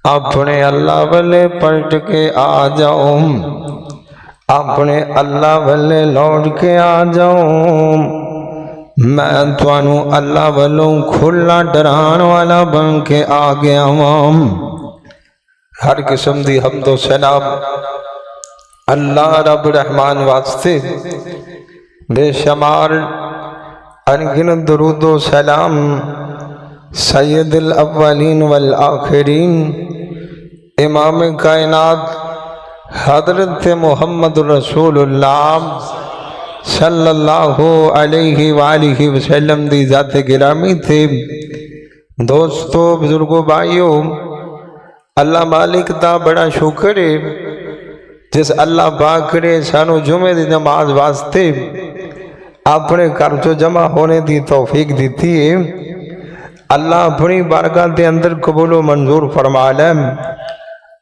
अपने अल्लाह वाले पलट के आ जाओ, अपने अल्लाह वाले लौट के आ जाओ। मैं तुहानू अल्लाह वालों खुला डरान वाला बन के आ गया वां। हर किस्म दी हम्दो सलाम अल्लाह रब रहमान वास्ते, बेशुमार अनगिनत दुरूदो सलाम सैयदुल अव्वलीन वल आखिरीन इमाम कायनात हज़रत मोहम्मद रसूलुल्लाह सल्लल्लाहु अलैहि वालिहि वसल्लम दी ज़ात गिरामी थे। दोस्तों, बुजुर्गों, भाइयों, अल्लाह मालिक दा बड़ा शुक्र है जिस अल्लाह पाक ने सानू जुमे दी नमाज वास्ते अपने घर चो जमा होने की तौफीक दी है। अल्लाह अपनी बारगाह के अंदर कबूल मंजूर फरमा ले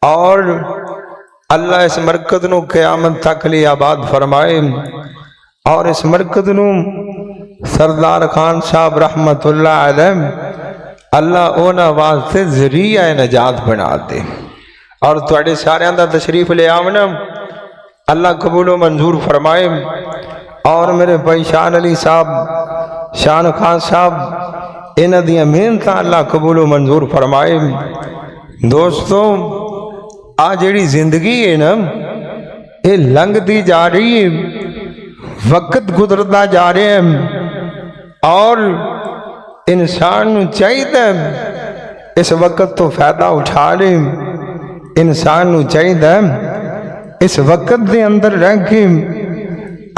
और अल्लाह इस मरकज नू क़यामत तक लिए आबाद फरमाए और इस मरकज नू सरदार खान साहब रहमतुल्लाह अलैह अल्लाह उन्हां वास्ते ज़रिया नजात बना दे और तुहाडे सारियां दा तशरीफ ले आवना अल्लाह कबूल मंजूर फरमाए। और मेरे भाई शान अली साहब, शान खान साहब, इन्हां दी मेहनत अल्लाह कबूल मंजूर फरमाए। दोस्तों, आ जिहड़ी जिंदगी है ना, ये लंघती जा रही है, वक्त गुजरता जा रहा है और इंसान चाहिए इस वक्त तो फायदा उठा ले। इंसान चाहिए इस वक्त के अंदर रह के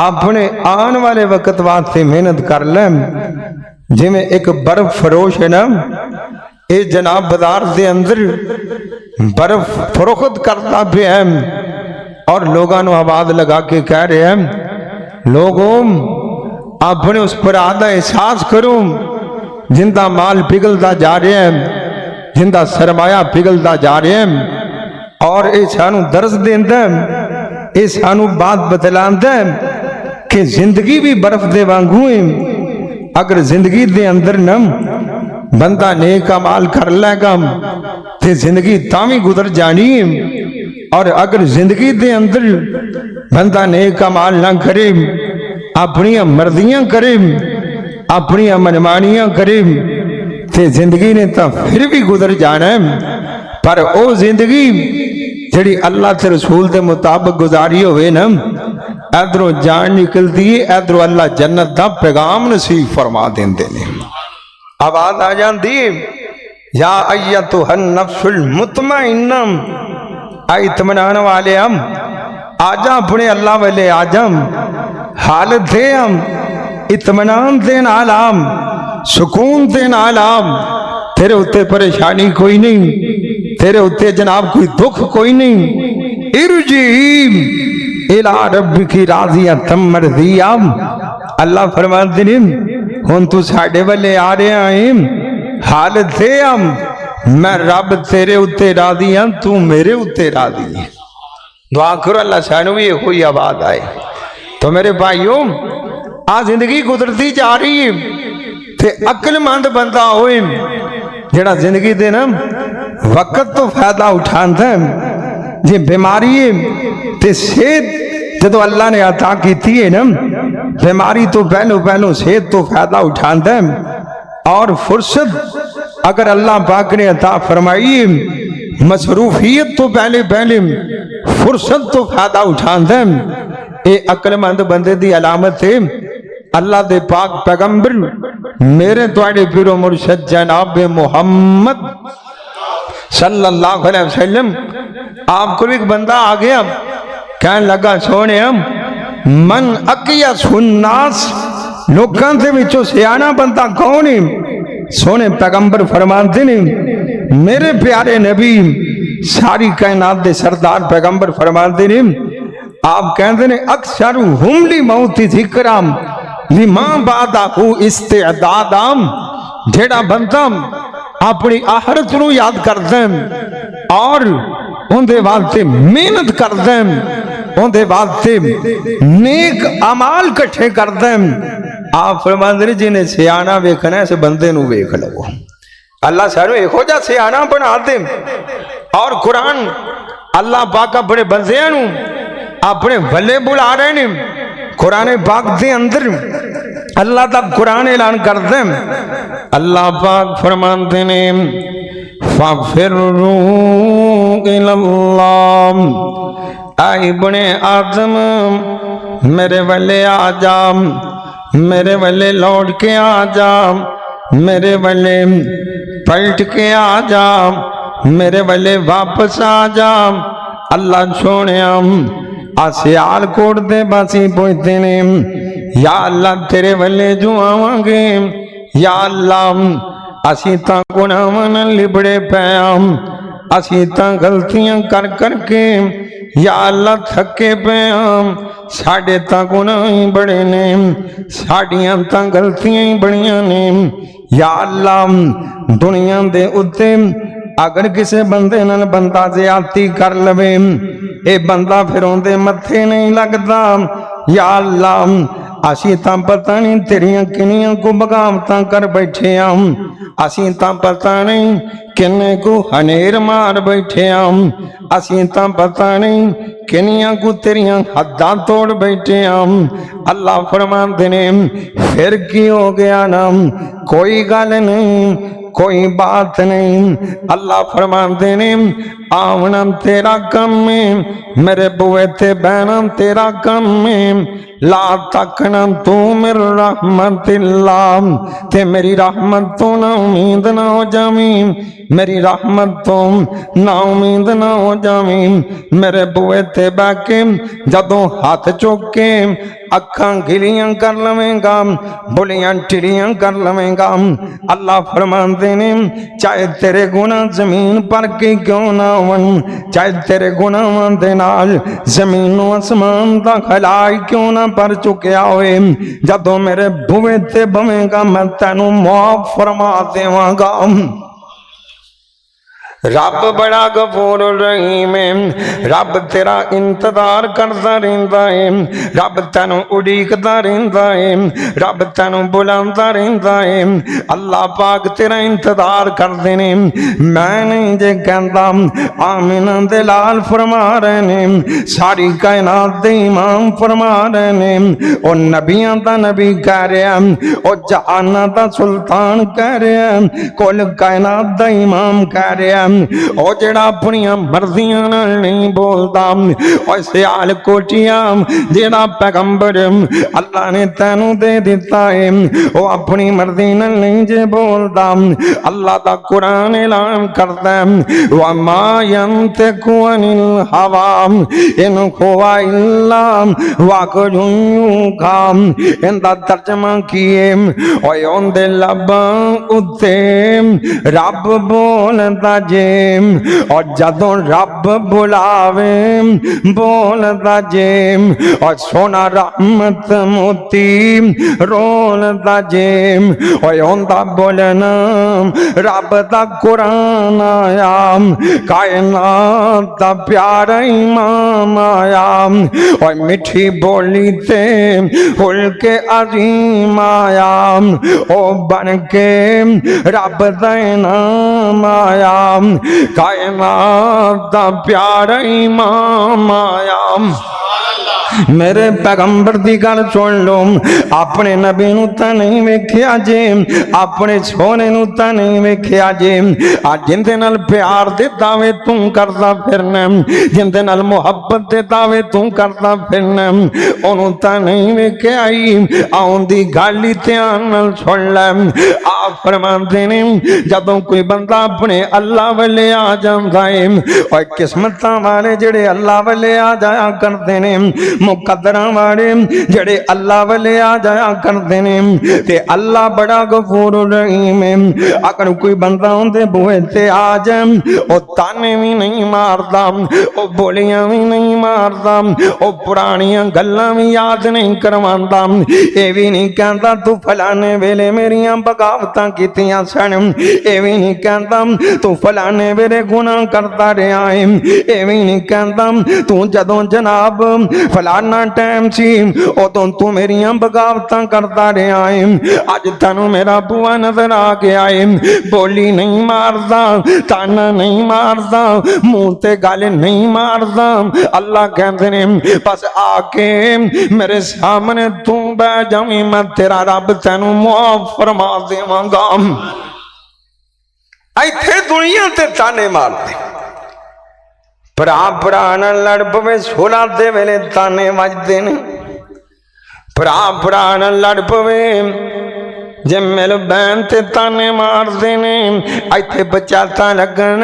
अपने आने वाले वक्त वास्ते मेहनत कर ले। जिमें एक बर्फ फरोश है ना, ये जनाब बाजार के अंदर बर्फ फरोख्त करता पे है और लोगों को आवाज लगा के कह रहे हैं, लोगों अपने उस पर आधा एहसास करो जिंदा माल पिघलता जा रहा है, जिंदा सरमाया पिघलता जा रहा है और ये सानू दर्ज देंदा, ये सानू बात बतलांदा कि जिंदगी भी बर्फ दे वांगू है। अगर जिंदगी दे अंदर न बंदा नेक अमाल कर लेगा तो जिंदगी तावी गुजर जानी है और अगर जिंदगी दे अंदर बंदा नेक अमाल ना करे, अपनी मर्जियां करे, अपनी मनमानियां करे तो जिंदगी ने तो फिर भी गुजर जाना है। पर वो जिंदगी जिहड़ी अल्लाह ते रसूल के मुताबिक गुजारी होवे ना, इधरों जान निकलती है, इधरों अल्लाह जन्नत का पैगाम नसीब फरमा देंदे ने। आवाज आ जाती है, या अय्यतुहन नफ्सुल मुतमइन्ना, आई इत्मीनान वाले हम आजा अपने अल्लाह वाले आजम हालत दे हम इत्मीनान दे नाल हम सुकून दे नाल हम, तेरे उत्ते परेशानी कोई नहीं, तेरे उत्ते जनाब कोई दुख कोई नहीं। इरजी इला रब्बिकी राज़ियतम मर्ज़िया, अल्लाह फरमाते ने हुण तू साडे वाले आ रहा है, हालत है हम मैं रब तेरे उत्ते राज़ी हां, तू मेरे उत्ते राज़ी है। दुआ करो अल्लाह सानू भी कोई आवाज आए। तो मेरे भाइयों, आ जिंदगी गुजरती जा रही है ते अकलमंद बंदा होए जेड़ा जिंदगी दे ना वक्त तो फायदा उठांदा है। जे बीमारी है ते सेहत जो अल्लाह ने अता की है ना, बीमारी तो पहलो पहलो सेहत तो फायदा उठांदा है और फुर्सत अगर अल्लाह पाक ने अता फरमाई है, मसरूफियत तो पहले पहले फुर्सत तो फायदा उठांदा है। ये अकलमंद बंदे की अलामत है। अल्लाह दे पाक पैगंबर मेरे तुहाडे पीरो मुर्शद जनाब मोहम्मद सल्लल्लाहु अलैहि वसल्लम आपको एक बंदा आ गया, कहने लगा, सोने मन अकिया सुन्नास, लोगों के विचों सियाना बंदा कौन है? सोने पैगंबर फरमाते ने, मेरे प्यारे नबी सारी कायनात दे सरदार पैगंबर फरमाते ने, आप कहते ने अक्सर हुमली मौती जिक्राम लिमा बादाहु इस्तिदादाम, जेड़ा बंदा अपनी आहरत नू याद करदा और उनदे वास्ते मेहनत करदा, उनदे वास्ते नेक अमाल इकट्ठे करदा, आप फरमांदे ने जिन्हें सियाना वेखना इस बंदे नू वेख लवो। अल्लाह सानू इहो जिहा सियाना बना दे। और कुरान अल्लाह पाक अपने बंदियां नू अपने वल्ले बुला रहे ने। कुरान पाक दे अंदर अल्लाह दा कुरान ऐलान करदे, अल्लाह पाक फरमाते ने फफिरू इलल्लाह, ऐ इब्ने आदम मेरे वल्ले आ जा, मेरे वल्ले लौट के आ जा, मेरे वल्ले पलट के आ जा, मेरे वल्ले वापस आ जा। अल्लाह सोने सियालकोट दे बासी पुछते ने, या अल्लाह तेरे वल्ले जो आवांगे, या अल्लाह असी तां गुनाहां नाल लिबड़े पे असी तां गलतियां कर करके या अल्लाह थके पे साडे तां गुनाह ही बड़े ने, साडियां तां गलतियां ही बड़ियां ने। या अल्लाह दुनिया दे उत्ते अगर किसी बंदे नाल बंदा ज्यादती कर लवे, ये बंदा फिर उहदे मत्थे नहीं लगता। या अल्लाह असी तां पता नहीं तेरियां किनियां को बगावतां कर बैठे असी तां पता नहीं किन्ने को हनेर मार बैठे असी तां पता नहीं किनियां को तेरियां हद्दां तोड़ बैठे अल्लाह फरमाते ने फिर की हो गया ना, कोई गल नहीं, कोई बात नहीं। अल्लाह फरमाते ने आवना तेरा कम में, मेरे बुए ते बहना तेरा कम में, ला तकना तू मेरी रहमतिल्लाह, ते मेरी रहमत तो ना उम्मीद ना हो जावी, मेरी रहमत तो ना उम्मीद ना हो जावी। मेरे बुए ते बह के जदों हाथ चुक के अखां गिलियां कर लवेंगा, बुलियां टिड़ियां कर लवेंगा, अल्लाह फरमाते ने चाहे तेरे गुनाह जमीन पर के क्यों ना होवन, चाहे तेरे गुनाहां दे नाल जमीनों आसमान दा खलाई क्यों ना पर चुकिया होए, जदों मेरे बुए ते बवेंगा मैं तैनू माफ फरमा देवांगा। रब बड़ा गफूर रहीम है, रब तेरा इंतजार करता रहता है, रब तेनू उड़ीकता रहता है, रब तेनू बुलाता रहता है। अल्लाह पाक तेरा इंतजार करते ने। मैं नहीं जे कहता आमिना दे लाल फरमा रहे ने, सारी कायनात दे इमाम फरमा रहे ने, और नबियां दा नबी कह रहा, और जहाना दा सुल्तान कह रहा, कुल कायनात दा इमाम कह रहा, और जेड़ा अपनियां मर्जियां नाल नहीं बोलता, और सियाल कोटिया जेड़ा पैगंबर अल्लाह ने तैनू दे दिता है, वो अपनी मर्जी नाल नहीं जे बोलता। अल्लाह दा कुरान ऐलान करता है वमा यंतिकु अनिल हवा इन हुवा इल्ला वहयुन यूहा। इनदा तर्जमा किए ओए ओंदे लबां उत्ते रब बोलदा जे, और जदों रब बुलावे बोलदा जे, और सोना रहमत मोती रोलदा जे। और उनदा बोलना रब दा कुरान आया, कायनात दा प्यारा इमाम आया, और मिठी बोली ते फुल के अजीम आया, ओ बन के रब दा नाम आया, कायनात दा प्यारा इमाम आया। मेरे पैगंबर दी गल सुन लो, अपने नबी नू तां नहीं वेख्या जे, अपने सोने नू तां नहीं वेख्या जे, आ जिंदे नाल प्यार दे दावे तू करदा फिरना, जिंदे नाल मुहब्बत दे दावे तू करदा फिरना, ओनू तां नहीं वेख्या ही। आउं दी गल ही ध्यान नाल सुन लै। आप फरमांदे ने जदों कोई बंदा अपने अल्लाह वाले आ जांदा है, और किस्मतां वाले जेड़े अल्लाह वाले आ जाया करदे ने, मुकद्दरां वाले जेड़े अल्लाह वाले आ जाया करदे ने, ते अल्लाह बड़ा गफूर रहीम है। अगर कोई बंदा उनदे बूहे ते आ जाए, ओ ताने भी नहीं मारदा, ओ बोलियां भी नहीं मारदा, ओ पुरानियां गल्लां भी याद नहीं करवांदा, ये भी नहीं कहता तू फलाने वेले मेरियां बगावतां कीतियां सन, ये भी नहीं कहता तू फलाने वेले गुनाह करता रहा है, ये भी नहीं कहता तू जदों जनाब फला फलाना टाइम सी उदों तू मेरियां बगावतां करता रहा है, अज तैनू मेरा बुआ नजर आ गया है, बोली नहीं मारदा, ताना नहीं मारदा, मुंह ते गल नहीं मारदा। अल्लाह कहते ने बस आके मेरे सामने तू बह जावी, मैं तेरा रब तैनू मुआफ फरमा देवांगा। इत्थे दुनिया ते ताने मारदे, भरा भरा नाल लड़ पवे, सोला दे वेले ताने वजदे ने, भरा भरा नाल लड़ पवे, जे मिल बैन ते ताने मारदे ने। इत्थे बचाता लगन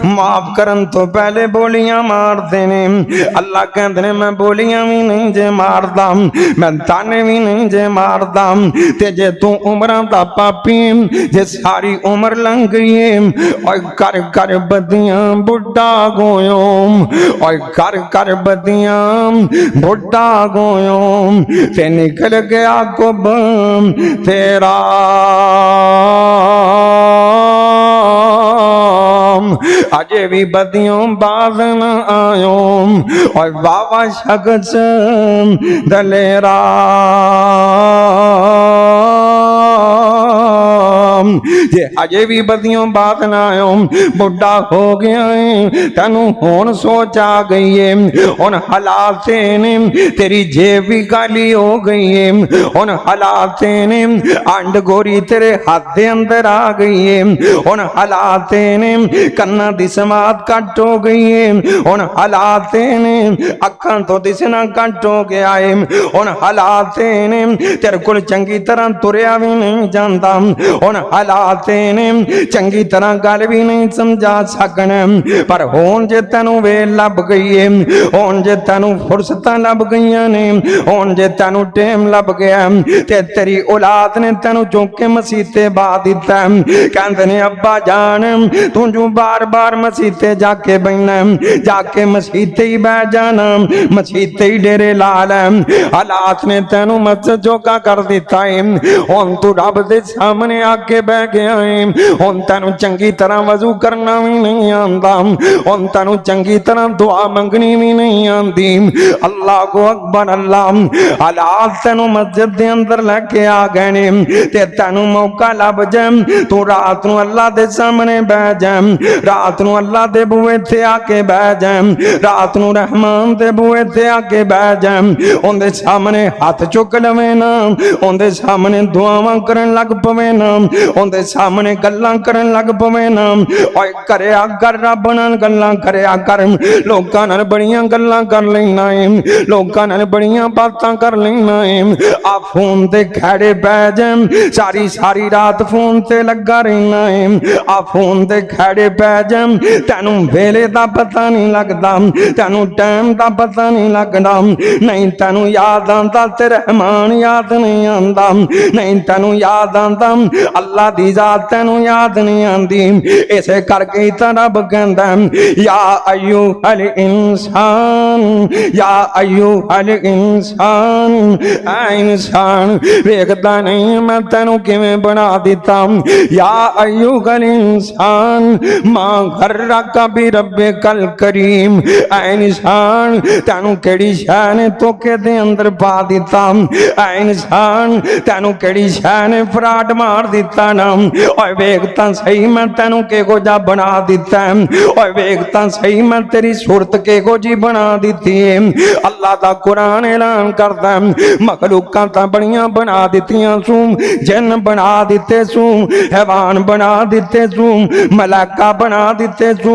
माफ करन तो पहले बोलियां मारदे ने। अल्लाह कहंदे ने मैं बोलियां भी नहीं जे मारदा, मैं ताने भी नहीं जे मारदा, ते जे तू उमरां दा पापी, जे सारी उम्र लंघ गई है, कर कर बदियां बुढ़ा गोयो, कर कर बदियां बुढ़ा गोयो, ते निकल गया कुब तेरा अजे भी बदियों बाज न आयो, और बाबा शख्स दलेरा जे अजे भी बदियों बात ना आयो, बुढ़ा हो गया है, तेनू हुण सोच आ गई है, हुण हालात ने तेरी जेब भी खाली हो गई है, हुण हालात ने अंड गोरी तेरे हाथ दे अंदर आ गई है, हुण हालात ने कन्ना दी समात कट हो गई है, हुण हालात ने अखां तो दिसना कट हो गया है, हुण हालात ने तेरे कोल चंगी तरह तुरिया भी नहीं जाता, हुण हालात ने चंगी तरह गल भी नहीं समझा सकना, पर हुण जे तैनू वेल लभ गई है, हुण जे तैनू फुरसतां लभ गईयां ने, हुण जे तैनू टाइम लभ गया, ते तेरी औलाद ने तैनू चुक के मसीते बा दिता। कहंदे ने अब्बा जान तू जो बार बार मसीते जाके बहना, जाके मसीते ही बह जाना, मसीते ही डेरे ला लै, हालात ने तैनू मस्जिद जोगा कर दिता है, हुण तू रब दे सामने आके बह गया है, हुण तैनू चंगी तरह वजू करना भी नहीं आंदा, हुण तैनू चंगी तरह दुआ मंगनी भी नहीं आंदी। अल्लाह को अकबर अल्लाह, हालात तैनू मस्जिद दे अंदर लेके आ गए ने, ते तैनू मौका लभ जाए तू रात नू अल्लाह दे सामने बह जाए, रात नू अल्लाह दे बूहे ते आके बह जाए, रात नू रहमान दे बूहे ते आके बह जाए, उनदे सामने हाथ चुक लवे ना, उनदे सामने दुआवां करन लग पवे ना, उनदे सामने गल्लां करन लग पवे ना, ओए करया कर रब नाल गल्लां करया कर, लोकां नाल बड़ियां गल्लां कर लेना है, लोकां नाल बड़ियां बातां कर लेना है, आ फोन ते खड़े बह जाए, सारी सारी रात फोन ते लगा रहना है, आ फोन ते खड़े बह जाए, तैनू वेले दा पता नहीं लगदा, तैनू टाइम दा पता नहीं लगदा, नहीं तैनू याद आंदा ते रहमान याद नहीं आंदा, नहीं तैनू याद आंदा अल्लाह दी जात तैनू याद नहीं आंदी। इसे करके ही तां रब कहंदा या अय्युहल इंसान, या अय्युहल इंसान, ऐ इंसान वेखदा नहीं मैं तैनू किवें बना दिता, या अय्युहल इंसान मां गर्रक बि रब्बिकल करीम, ऐ इंसान तैनू केड़ी शै ने धोखे दे अंदर पा दिता, ऐ इंसान तैनू केड़ी शै ने फराड मार दिता ना, ओए वेख तां सही मैं तैनू किहो जा बना दिता, ओए वेख तां सही मैं तेरी सूरत किहो जी बना दिती है। अल्लाह दा कुरान ऐलान करदा मखलूकां तां बड़ियां बना दित्तियां सू, जिन बना दिते सू, हैवान बना दिते सू, मलाका बना दिते सू,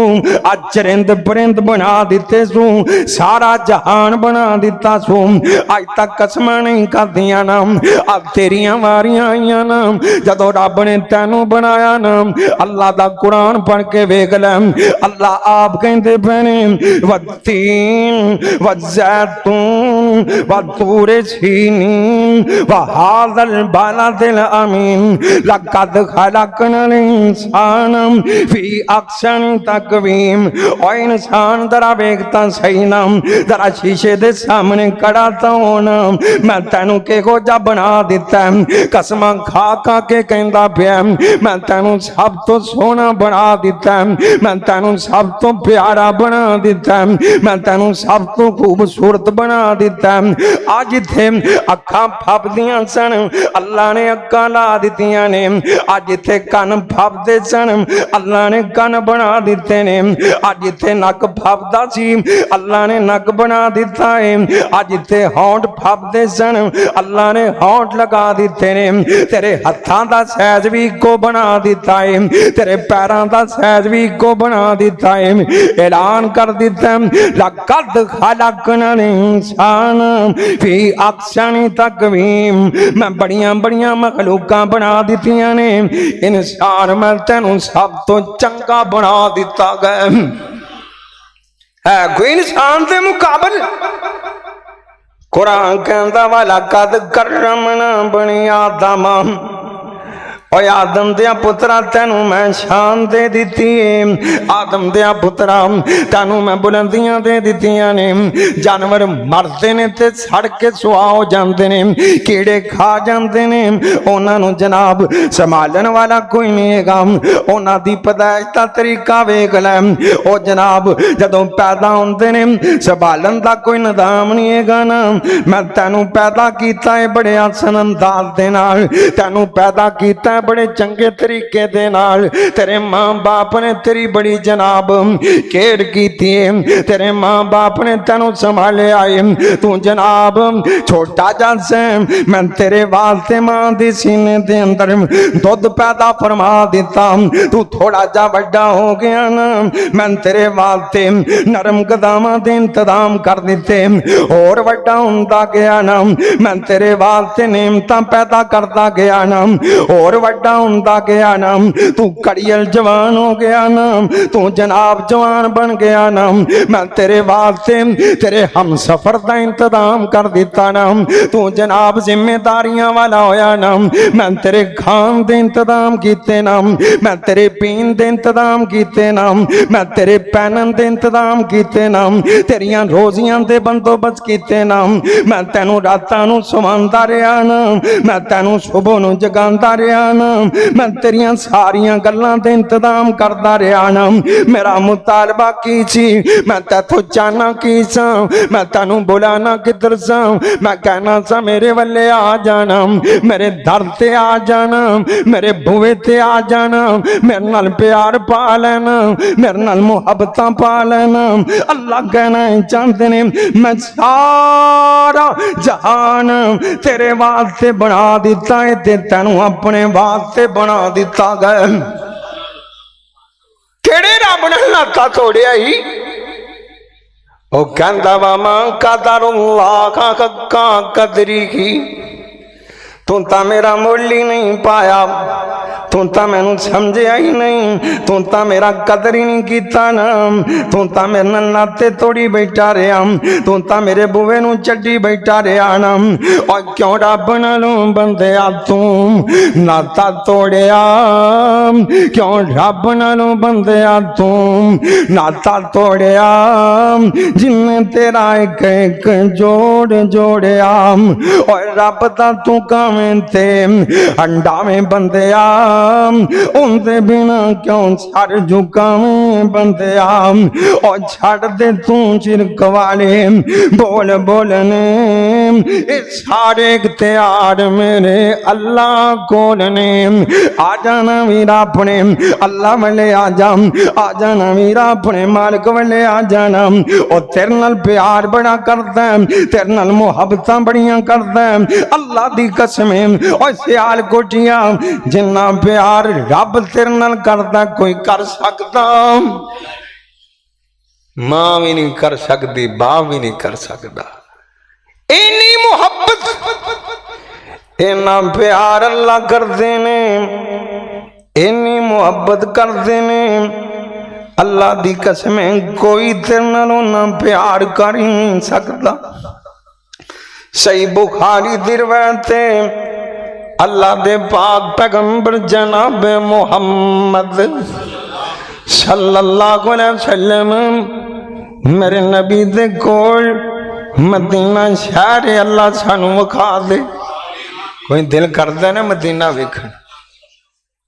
चरिंद परिंद बना दिते सू, सारा जहान बना दिता सू, अज तक कसमां नहीं खादियां ना, अब तेरियां वारियां आईयां ना, जदों रब ने तैनू बनाया ना, अल्लाह दा कुरान पढ़ के वेख लै, अल्लाह आप कहंदे पैने वत्तीन वज़ैतून वतूरे सीनीन वहाज़ल बलदिल अमीन लक़द खलक़नल इंसान फी अहसनि तक़वीम। ओ इंसान जरा वेखता सही ना, जरा शीशे दे सामने खड़ा तो होना, मैं तैनू किहो जा बना दिता, कसमां खा खा के कहंदा पिया मैं तैनू सब तो सोहना बना दिता, मैं तैनू सब तो प्यारा बना दिता, मैं तैनू सब तो खूबसूरत बना दिता, दिता। अज इत्थे अखां फबदियां सन, अल्लाह ने अखां ला दित्तियां ने। अज इत्थे कन फबदे सन, अल्लाह ने कन बना दिते ने। अज इत्थे नक फबदा सी, अल्लाह ने नक बना दिता है। अज इत्थे होंठ फबदे सन, अल्लाह ने होंठ लगा दिते ने। तेरे हत्थां दा सैज भी इको बना दिता है, तेरे पैरां दा सैज भी इको बना दिता है। ऐलान कर दिता लक़द खलक़नल इंसान फी अहसनि तक़वीम, मैं बड़ियां बड़ियां मखलूकां बना दित्तियां ने, इंसान मैं तैनूं सब तो चंगा बना दिता गया है कोई इंसान दे मुकाबल। कुरान कहता वाला कद करमना बनी आदम, और आदम दिया पुत्रा तेनू मैं शान दे दिती है। आदम दिया पुत्रा तेनू मैं बुलंदियां दे दित्तियां ने। जानवर मरते ने ते सड़ के सुआ हो जाते ने, कीड़े खा जाते ने, उन्हां नू जनाब संभालन वाला कोई नहीं हैगा। उन्हां दी पैदाइश दा तरीका वेख लै, ओ जनाब जदों पैदा होंदे ने संभालन दा कोई निजाम नहीं हैगा ना। मैं तेनू पैदा कीता है बड़े आसान अंदाज दे नाल, तेनू पैदा कीता बड़े चंगे तरीके दे नाल। तेरे मां बाप ने तेरी बड़ी जनाब केयर कीती है, तेरे मां बाप ने तेनू संभालिया है। तू जनाब छोटा जा से, मैं तेरे वास्ते मां दी सीने दे अंदर दुध पैदा फरमा दिता। तू थोड़ा जा बड़ा हो गया ना, मैं तेरे वास्ते नरम कदमां दे इंतजाम कर दिते। और बड़ा हुंदा गया ना, मैं तेरे वास्ते नेमतां पैदा करता गया ना। और बड़ा हुंदा गया ना, तू कड़ियल जवान हो गया ना, तू जनाब जवान बन गया ना। मैं तेरे वास्ते तेरे हम सफर का इंतजाम कर दिता ना, तू जनाब जिम्मेदारियां वाला होया ना। मैं तेरे खान दे इंतजाम किते ना, मैं तेरे पीन दे इंतजाम किते ना, मैं तेरे पहनन दे इंतजाम किते ना, तेरियां रोजियां दे बंदोबस्त किते ना। मैं तेनू रातां नू सुवांदा रहा ना, मैं तेनू सुबह नू जगांदा रहा ना, मैं तेरियां सारियां गल्लां दे इंतजाम करदा रहा ना। मेरा मुतालबा की सी, मैं तैथों चाहना की सा, मैं तेनू बुलाना किधर सा, मैं कहना सा मेरे वल्ले आ जाना, मेरे दर ते आ जाना, मेरे बुए ते आ जाना, मेरे नाल प्यार पा लेना, मेरे नाल मुहब्बतां पा लेना। अल्लाह कहना चाहते ने मैं सारा जहान तेरे वास्ते बना दिता है, ते तेनू अपने वास्ते बना दिता गया। केड़े रब ने नाता तोड़िया ही, ओ कहंदा वा मां कदरुल्लाह हक्का कदरी की, तू ता मेरा मुल ही नहीं पाया, तू ता मैनू समझिया ही नहीं, तू ता मेरा कदर ही नहीं किया ना। तू ता मेरे नाल नाते तोड़ी बैठा रहा, तू ता मेरे बुए नू चड्डी बैठा रहा ना। और क्यों रब नालों बंदिया तू नाता तोड़िया, क्यों रब नालों बंदिया तू नाता तोड़िया, जिन्हें तेरा एक एक जोड़ जोड़िया। और रब दा तू कावें ते अंडा में बंदिया, उनके बिना क्यों सर झुकावें बंदिया। और छड़ दे तू चिरक वाले बोल बोलने, सारे इख्तियार मेरे अल्लाह कोल ने। आ जाना वीरा अपने अल्लाह वाले आ जाना वीरा अपने मालिक वाले आ जाना। और तेरे नाल प्यार बड़ा करदा है, तेरे नाल मुहब्बतां बड़ियां करदा है। अल्लाह दी कसम और सियाल कोटिया जिन्ना प्यार रब तेरे नाल करदा कोई कर सकदा, मां भी नहीं कर सकती, बाप भी नहीं कर सकता। इन्नी मुहब्बत इन्ना प्यार अल्लाह करदे ने, इन्नी मुहब्बत करदे ने। अल्लाह दी कसम कोई तेरे नाल ना प्यार कर ही नहीं सकता। सही बुखारी दी रिवायत है, अल्लाह दे पाक पैगंबर जनाब मोहम्मद सल्लल्लाहु अलैहि वसल्लम मेरे नबी दे कोल मदीना शहर अल्लाह सानू विखा दे। कोई दिल करदा ना मदीना वेखण,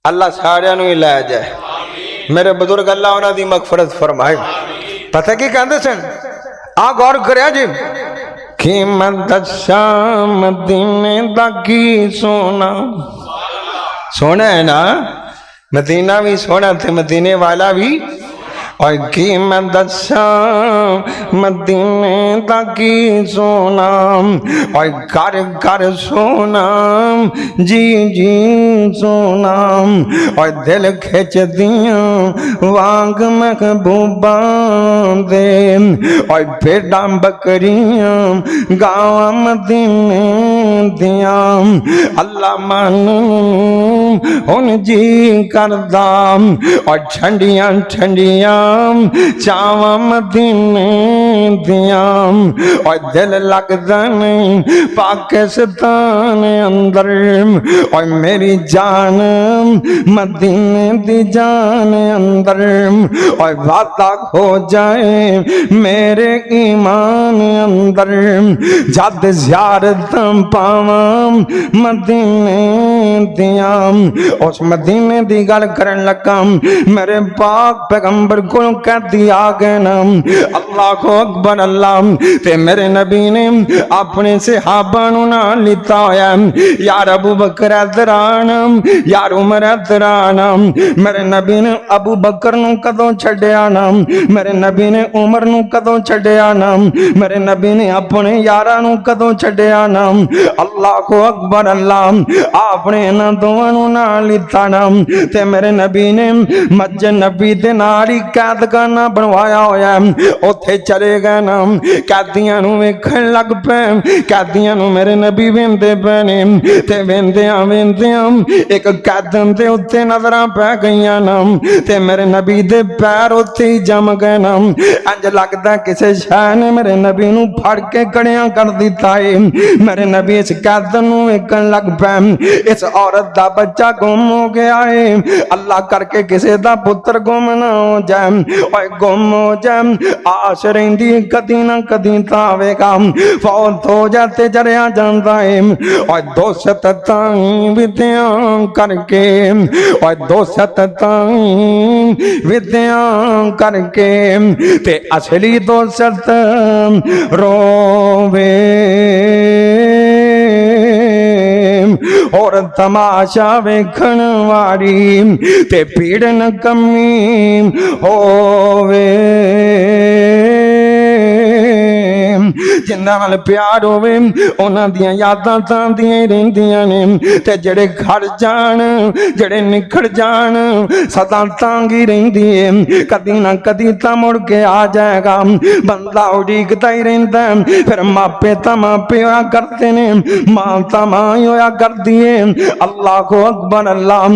अल्लाह सारियां नू ही लै जाए। मेरे बुजुर्ग अल्लाह उन्हां दी मगफरत फरमाए। पता की कहंदे सन, आ गौर करिया जी, कि मैं दसा मदीने दा की सोना। सोना है ना, मदीना भी सोना थे, मदीने वाला भी। और की मैं दसा मदीने दा की सोना, और कर कर सोना जी जी सोना, और दिल खिंच दिया वांग महबूबा दे, और भेड़ा बकरियां गावां मदीने दिया। अल्लाह मान हुन जी करदा, और ठंडियां ठंडियां चावां मदीने दिया, और दिल लगदा नहीं पाकिस्तान अंदर, और मेरी जान मदीने दी जान अंदर, और वादा हो जाए मेरे ईमान अंदर, जद ज़ियारत पावां मदीने दिया। उस मदीने दी गल करन लगा, मेरे पाक पैगंबर को कह दिया गया ना, अल्लाह को अकबर अल्लाह। ते मेरे नबी ने अपने सहाबा नू ना लिता होया, यार अबू बकर इधर आना, यार उमर इधर आना। मेरे नबी ने अबू बकर नू कदों छड्डिया ना, मेरे नबी ने उमर नू कदों छड्डिया ना, मेरे नबी ने अपने यारां नू कदों छड्डिया ना। अल्लाह को अकबर अल्लाह। आपने इन्हां दोवां नू ना लिता ना, ते मेरे नबी ने मस्जिद नबी दे नाल ही कैदखाना बनवाया होया, उत्थे चले गए ना, कैदियां नू वेखण लग पे, कैदियां नू मेरे नबी वेंदे पे ने, ते वेंदियां वेंदियां एक कैदन दे उत्ते नजरां पै गईयां ना, ते मेरे नबी दे पैर उत्ते ही जम गए ना। इंज लगदा किसे शै ने मेरे नबी नू फड़ के कड़ियां कर दिता है। मेरे नबी इस कैदन नू वेखण लग पे, इस औरत दा बच्चा गुम हो गया है, अल्लाह करके किसे दा पुत्र गुम ना हो जाए, और गुम हो जाए आस रहिंदी कदी ना कदी तां आवेगा, फौत हो जाते जरिया जांदा है। और दोस्त ताईं विद्या करके, और दोस्त ताईं विद्या करके, ते असली दोस्त रोवे और तमाशा वेखण वारी ते पीड़न कमी होवे। जिन्हां नाल प्यार होवे उन्हां दियां यादां तां दियां रहिंदियां ने, ते जेड़े खड़ जाण जेड़े निखड़ जाण सदा तांगी रहिंदी है, कदी ना कदी तां मुड़ के आ जाएगा। बंदा उड़ीकदा ही रहिंदा, फिर मापे तां मापे होया करदे ने, मां तां मां ही होया करदी है। अल्लाह को अकबर अल्लाह।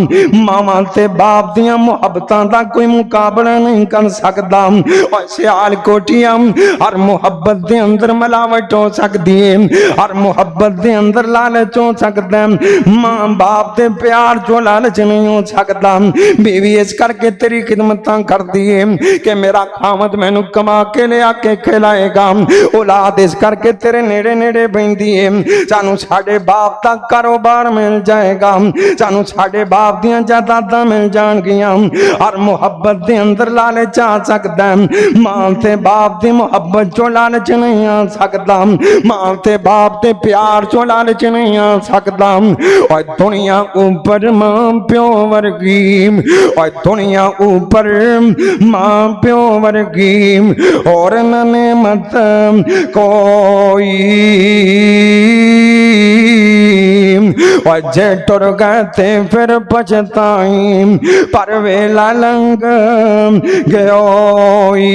मावां ते बाप दियां मुहब्बतां दा कोई मुकाबला नहीं कर सकदा। और सियाल कोठियां हर मुहब्बत दे अंदर मिलावट हो सकती है, हर मुहब्बत दे अंदर लालच हो सकता है, मां बाप दे प्यार जो लालच नहीं हो सकता। बीवी इस करके तेरी खिदमत करती है कि मेरा खामद मैनू कमा के ले आके खिलाएगा, औलाद इस करके तेरे नेड़े नेड़े बहती है। सानू साडे बाप दा कारोबार मिल जाएगा, सानू साडे बाप दियां जायदादां मिल जाणगियां। हर मुहब्बत दे अंदर लालच आ सकता है, मां ते बाप दी मुहब्बत जो लालच नहीं आ सकता, मां ते बाप दे प्यार चो लालच नहीं आ सकता। और दुनिया ऊपर मां प्यो वर्गी, और दुनिया ऊपर मां प्यो वर्गी, और नने मत कोई। और जे टुर गए थे फिर पछताई, पर वेला लंघ गयोई।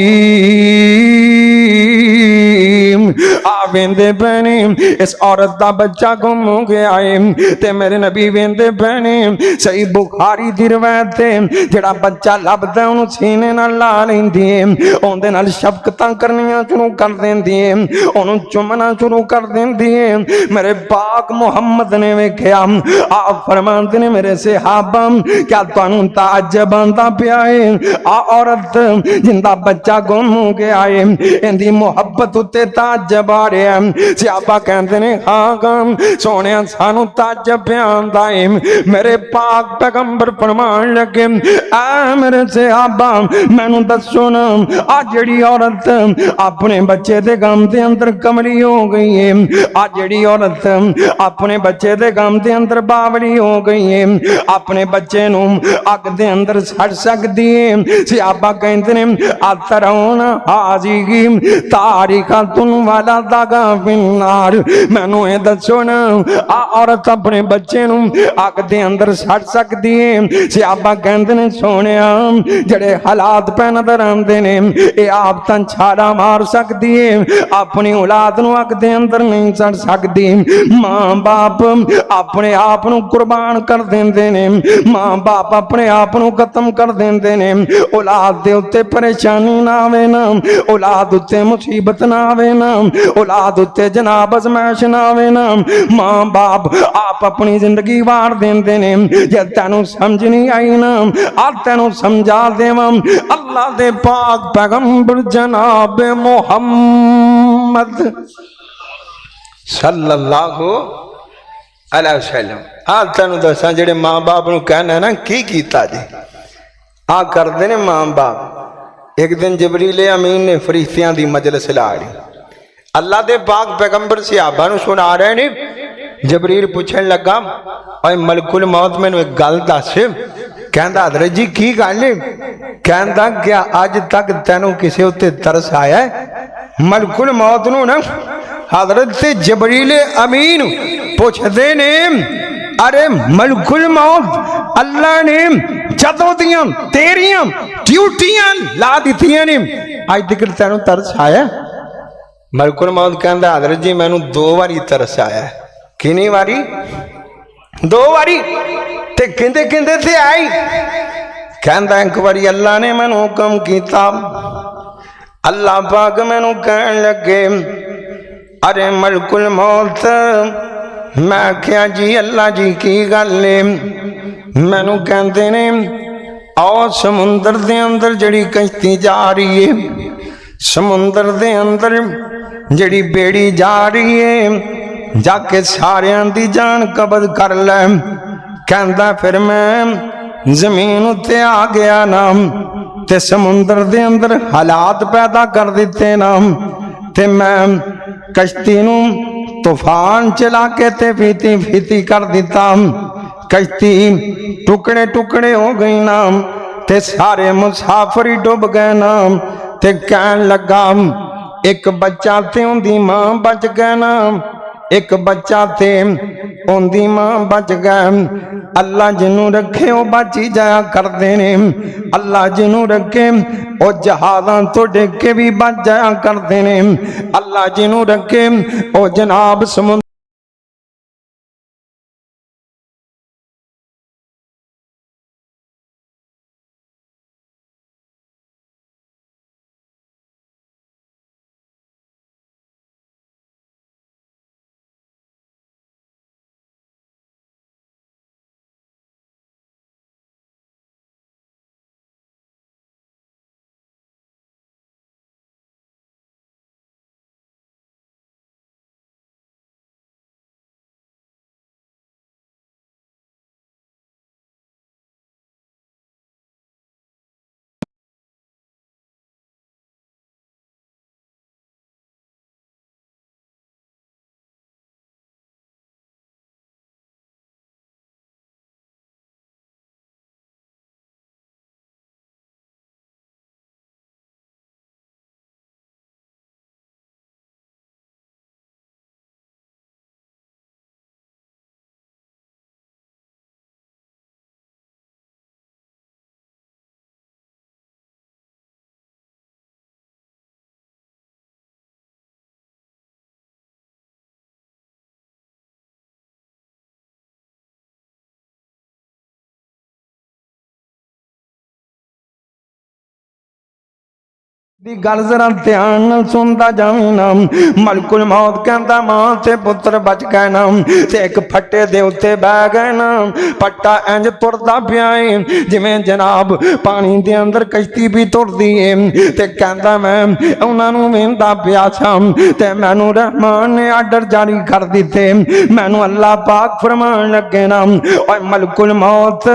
वेंदे पैने इस औरत दा बच्चा गुम हो गया है, ते मेरे नबी वेंदे पैने सही बुखारी दी रिवायत है, जेड़ा बच्चा लभदा ओनू सीने नाल ला लैंदी है, ओंदे नाल शफकतां करनियां शुरू कर देंदी है, ओनू चुमना शुरू कर देंदी है। मेरे पाक मुहम्मद ने वेख्या, आप फरमांदे ने मेरे सहाबा क्या तुहानू ताज्जुब आंदा पिया है, आ औरत जिंदा बच्चा गुम हो गया है, इंदी मुहब्बत उत्ते ताज्जुब आ रहा है। सियापा कहते ने हाँ गम सोने सानू ताज्जुब पियांदा है। मेरे पाक पैगंबर फरमान लगे आ मेरे सियाबा मैनू दसो ना आ जड़ी औरत अपने बच्चे दे गम दे अंदर कमली हो गई है, आ जड़ी औरत अपने बच्चे दे गम दे अंदर बावली हो गई है, अपने बच्चे नू अग दे अंदर सड़ सकदी है। सियाबा कहते ने आ तरौन हाजी तारीखा तुन वाला दागा बिनार मैनू ये दसो ना आ औरत अपने बच्चे नू अग दे अंदर सड़ सकदी है। सियाबा कहते ने सोने जड़े हालात पे नजर आते ने ये आप तां छाड़ा मार सकती है, अपनी औलाद नू अग दे अंदर नहीं सड़ सकती। मां बाप अपने आप नू कुर्बान कर देंदे ने, मां बाप अपने आप नू खत्म कर देंदे ने। औलाद दे उत्ते परेशानी ना आवे ना, औलाद उत्ते मुसीबत ना आवे ना, औलाद उत्ते जनाब अजमैश ना आवे ना, मां बाप आप अपनी जिंदगी वार देंदे ने। जे तैनू समझ नहीं आई ना आ तैनू समझा देवां अल्लाह दे पाक पैगंबर जनाब मोहम्मद सल्लल्लाहु अलैहि वसल्लम आ तैनू दसां जेड़े मां बाप नू कहना ना की कीता जी आ करदे ने मां बाप। एक दिन जबरील अमीन ने फरिश्तियां दी मजलिस लाड़ी अल्लाह दे पाक पैगंबर सहाबा नू सुना रहे ने। जबरील पूछन लगा ओए मलकुल मौत मैनू एक गल दस। कहंदा हजरत जी की गल है? कहंदा क्या अज तक तैनू किसे उत्ते तरस आया है? मलकुल मौत नू ना हजरत जबरील अमीन पूछदे ने अरे मलकुल मौत अल्लाह ने जदों दियां तेरियां ड्यूटियां ला दित्तियां ने अज तक तैनू तरस आया? मलकुल मौत कहंदा हजरत जी मैनू 2 बारी तरस आया। कितनी बारी? 2 बारी। ते किंदे किंदे से आई? कहंदा एक बारी अल्लाह ने मैनू हुक्म कीता, अल्लाह पाक मैनू कहन लगे अरे मलकुल मौत मैं आख्या जी अल्लाह जी की गल है? मैनू कहंदे ने आओ समुंदर दे अंदर जड़ी कश्ती जा रही है, समुंदर दे अंदर जड़ी बेड़ी जा रही है जाके सारियां दी जान कबज कर ले। कहंदा फिर मैं जमीन उत्ते आ गया ना ते समुंदर दे अंदर हालात पैदा कर दिते ना ते मैं कश्ती नू तूफान चला के ते फीती फीती कर दिता। कश्ती टुकड़े टुकड़े हो गई ना ते सारे मुसाफिर डुब गए ना। ते कहन लगा एक बच्चा ते उनदी मां बच गया ना, एक बच्चा थे उनदी मां बच गए। अल्लाह जिन्हों रखे वो बच ही जाया करते ने, अल्लाह जिन्हों रखे वो जहाज़ां तो डिग के भी बच जाया करते ने, अल्लाह जिन्हों रखे वो जनाब समुद्र दी गल जरा ध्यान नाल सुनदा जावीं ना। मलकुल मौत कहंदा मां ते पुत्र बच गए ना, ते एक फट्टे दे उत्ते बह गए ना। पट्टा इंज तुरदा पिया है जिवें जनाब पानी दे अंदर कश्ती भी तुरदी है। ते कहंदा मैं उन्हां नूं वेंदा पिया सां ते मैनूं रहमान ने आर्डर जारी कर दिते। मैनूं अल्लाह पाक फरमान लगे ना, ओए मलकुल मौत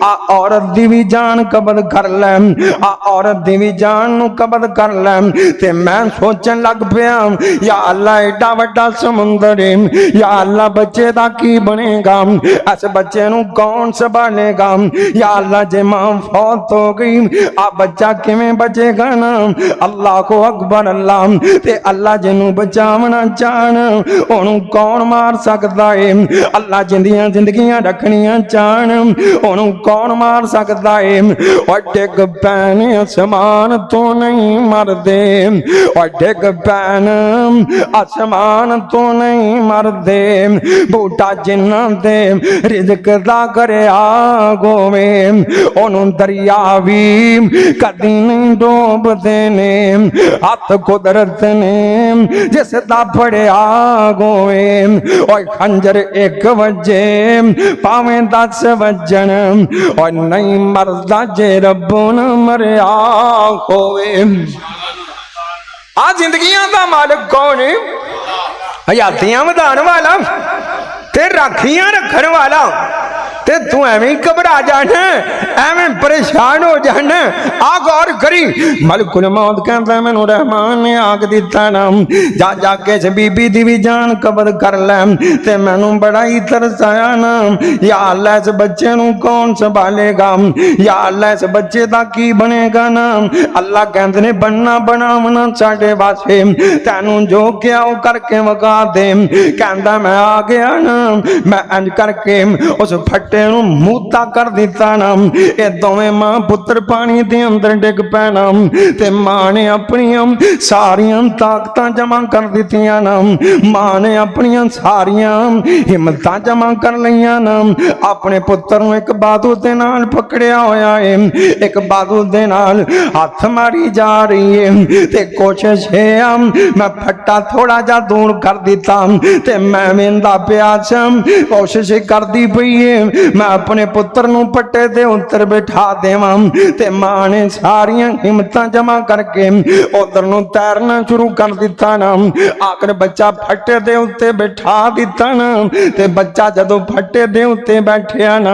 आ औरत दी भी जान कबद कर लै, आ औरत दी भी जान नूं कबद कर लै। ते मैं सोचन लग पिया या अल्लाह एडा वड्डा समुंदर है, या अल्लाह बच्चे दा की बनेगा, इस बच्चे नूं कौन संभालेगा। या अल्लाह जे मां फौत हो गई आ बच्चा किवें बचेगा ना। अल्लाह को अकबर अल्लाह। ते अल्लाह जिन्नू बचावना चाहन ओनू कौन मार सकदा है। अल्लाह जिंदियां जिंदगियां रखनियां चाहन ओनू कौन मार सकदा है। और डिग पैन आसमान तो नहीं मरदे, और डिग पैन आसमान तो नहीं मरदे। बूटा जिन्ना दे रिज़्क दा करया गोवे ओनू दरिया भी कदी नहीं डोबदे ने। हथ कुदरत ने जिस दा फड़िया गोवे, और खंजर एक वजे भावें 10 वजन, और नहीं मरदा जे रब्बो न मरिया होवे। आ जिंदगियां दा मालिक कौन है? हयातियां वधाण वाला ते राखियां रखण वाला। ते तू एवें घबरा जाना, एवें परेशान हो जाना। आ गौर करी, मलकुल मौत कहता मैनू रहमान ने आख दिता ना, जा जाके इस बीबी दी भी जान कबद कर लै। ते मैनू बड़ा ही तरस आया ना, या अल्लाह इस बच्चे नू कौन संभालेगा, या अल्लाह इस बच्चे दा की बनेगा ना। अल्लाह कहते ने बनना बनावना साडे वास्ते, तैनू जो क्या वो करके वगा दे। कहता मैं आ गया ना, मैं इंज करके उस फट्टे मूता कर दिता ना। ये दोवें मां पुत्र पानी दे अंदर डिग पैना, ते मां ने अपनियां सारियां ताकतां जमा कर दित्तियां ना। मां ने अपनियां सारियां हिम्मतां जमा कर लईयां ना। अपने पुत्र नूं एक बाजू दे नाल पकड़िया होया है, एक बाजू दे नाल हथ मारी जा रही है। ते कोशिश है मैं फट्टा थोड़ा जा दूर कर दिता, ते मैं वेंदा पिया सां कोशिश करदी पई है मैं अपने पुत्र नूं पट्टे दे उत्तर बिठा देवां। ते मां ने सारियां हिम्मतां जमा करके उधर नूं तैरना शुरू कर दिता ना। आखिर बच्चा फट्टे दे उत्ते बिठा दिता ना। ते बच्चा जदों फट्टे दे उत्ते बैठिया ना,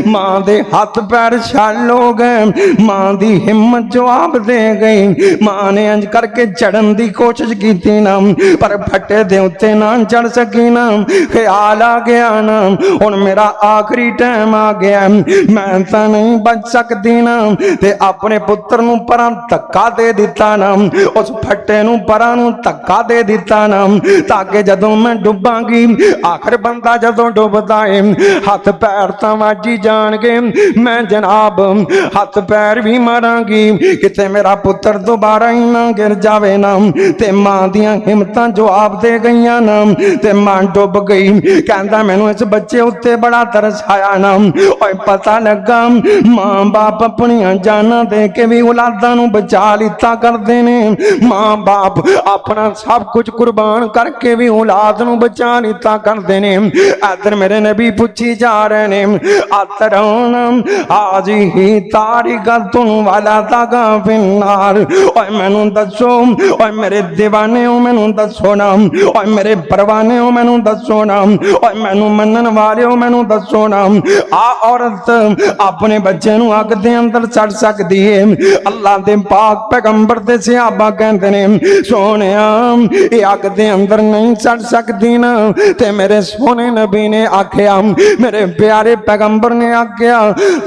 मां दे हाथ पैर छल हो गए, मां दी हिम्मत जवाब दे गई। मां ने इंज करके चढ़न दी कोशिश की ना, पर फट्टे दे उत्ते ना चढ़ सकी ना। ख्याल आ गया ना हुण मेरा आखिरी टाइम आ गया, मैं तो नहीं बच सकती ना। ते अपने पुत्र नूं परां धक्का दे दिता ना, उस फट्टे नूं परां नूं धक्का दे दिता ना, ताकि जदों मैं डुबांगी, आखिर बंदा जदों डुबदा है हथ पैर तां वाजी जाणगे, मैं जनाब हथ पैर भी मारांगी, किते मेरा पुत्र दोबारा ही ना गिर जावे ना। ते मां दियां हिम्मतां जवाब दे गईयां ना, ते मां डुब गई। कहंदा मैनूं इस बच्चे उत्ते बड़ा तरस आया ना। और पता लगा मां बाप अपनियां जानां दे के भी औलादां नूं बचा लिता करदे ने। मां बाप अपना सब कुछ कुर्बान करके भी औलाद नूं बचा लिता करदे ने। इधर मेरे नबी पूछी जा रहे ने, अतरौन हाजी ही तारिकतुन वाला तागा फिन्नार। और मैनूं दसो, और मेरे दीवाने हो मैनूं दसो ना, और मेरे परवाने हो मैनूं दसो ना, और मैनूं मनन वाले हो मैनूं दसो ना। आ औरत अपने बच्चे नूं अग दे अंदर छड़ सकदी है? अल्लाह दे पाक पैगंबर दे सहाबा कहंदे ने सोहणिया ये अग दे अंदर नहीं छड़ सकदी ना। ते मेरे सोने नबी ने आख्या, मेरे प्यारे पैगंबर ने आख्या,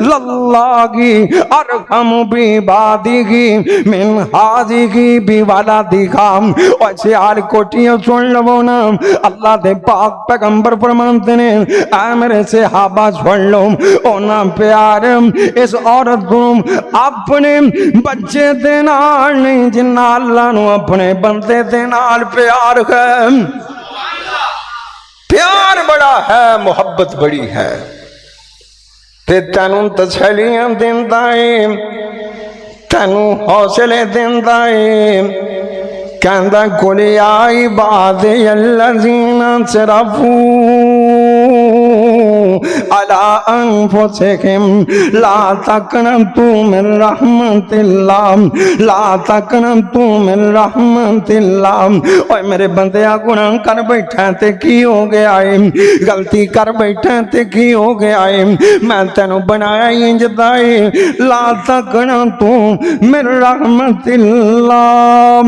लल्लाही अरहम बी बादिही मिन हाजिही बी वालादिहा। और सियाल कोटियां सुन लवो ना, अल्लाह दे पाक पैगंबर फरमाते ने आ मेरे सहाबा सुन लो, ओना प्यार इस औरत को अपने बच्चे दे नाल नहीं जिन्ना अल्लाह नू अपने बंदे दे नाल प्यार है। प्यार बड़ा है, मुहब्बत बड़ी है। ते तैनू तसलियां दिंदा है, तैनू हौसले देंदा है। कहंदा कुल या इबादियल्लज़ीना असरफू अला अनफुसिहिम ला तक़नतू मिन रहमतिल्लाह ला तक़नतू मिन रहमतिल्लाह। ओए मेरे बंदिया गुनाह कर बैठा ते की हो गया है, गलती कर बैठा ते की हो गया है। मैं तेनू बनाया इंज दा है, ला तक़नतू मिन रहमतिल्लाह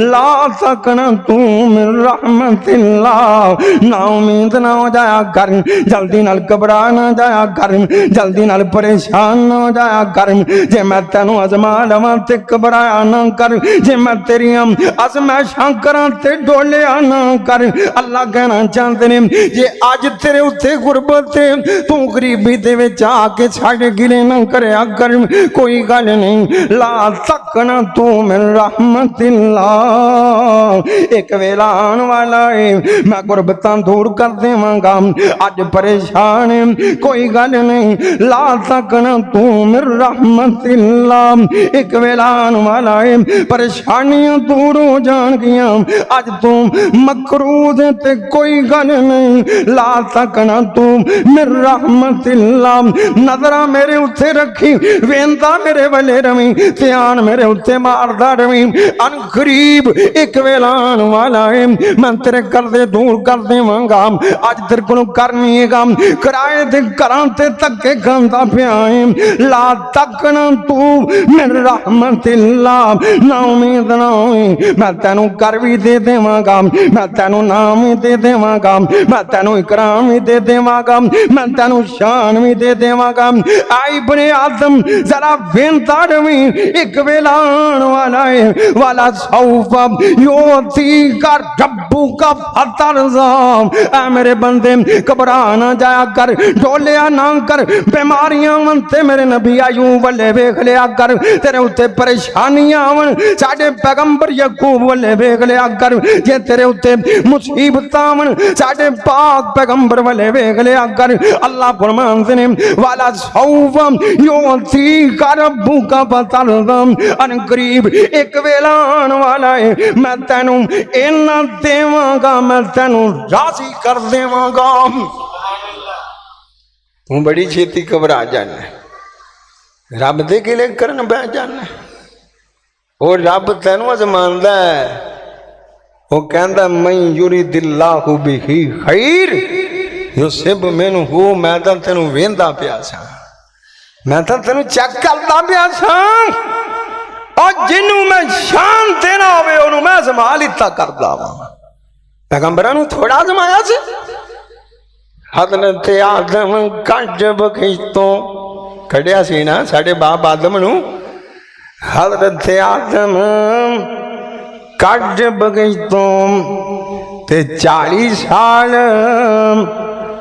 ला तक़नतू मिन रहमतिल्लाह। ना उम्मीद ना हो जाया कर, जल्दी नाल घबरा ना जाया कर, जल्दी नाल परेशान ना हो जाया कर। जे मैं तेनू अजमा लवां ते घबराया ना कर, जे मैं तेरियां अजमाइशां करां ते डोलिया ना कर। अल्लाह कहना चाहते ने जे अज तेरे उत्ते गुरबत तू गरीबी दे विच आके छड़ गिले ना करया कर, कोई गल नहीं। ला तकना तू मिन रहमतिल्लाह। एक वेला आने वाला है मैं गुरबतां दूर कर देवांगा। अज परेशान है कोई गल नहीं, ला तकना तू मिन रहमतिल्लाह। एक वेला आने वाला है परेशानियां दूर हो जाणगियां। अज तू मकरूद ते कोई गल नहीं, ला तकना तू मिन रहमतिल्लाह। नजरा मेरे उत्ते रखी, वेंदा मेरे वले रवी, ध्यान मेरे उत्ते मारदा रवी। अन गरीब एक वेला आने वाला है मैं तेरे करदे दूर कर देवांगा। अज तेरे को करनी है किराए दे घरां ते धक्के खांदा पिया है। ला तकना तू मिन रहमतिल्लाह। ना उम्मीद ना होई मैं तेनू कर भी दे देवांगा, मैं तेनू नाम भी दे देवांगा, मैं तेनू इकराम भी दे देवांगा, मैं तेनू शान भी दे देवांगा। आई बने आदम जरा वेंदा रवी, एक वेला आने वाला है वाला सौफा योती का रब्बू का फतरज़ा। ऐ मेरे बंदे घबरा ना जाया कर, डोलिया ना कर। बीमारियां मनते मेरे नबी अयूब वल्ले वेख लिया कर, तेरे उत्ते परेशानियां आवन साडे पैगंबर यकूब वल्ले वेख लिया कर। जे तेरे उत्ते मुसीबत आवन साडे पाक पैगंबर वल्ले वेख लिया कर। अल्लाह फरमांदे ने वाला सौफा योती का रब्बू का फतरज़ा। अन गरीब एक वेला आने वाला है मैं तेनू इन्ना देवांगा, मैं तेनू राजी कर देवांगा। तू बड़ी छेती घबरा जाना, रब दे गिले करन बह जाना। और रब तेनू अजमांदा है, वो कहंदा मैं युरिदिल्लाहु बिही खैर युसिब मिनहु। मैं तां तेनू वेंदा पिया सा, मैं तां तेनू चेक करदा पिया सा। और जिन्नू मैं शान देना होवे ओनू मैं अजमा लिता करदा वां। पैगंबरां नू थोड़ा अजमाया सी। हज़रत आदम कज बगीचों कढ़िया सी ना साडे बाप आदम नू। हज़रत आदम कज बगीचों ते 40 साल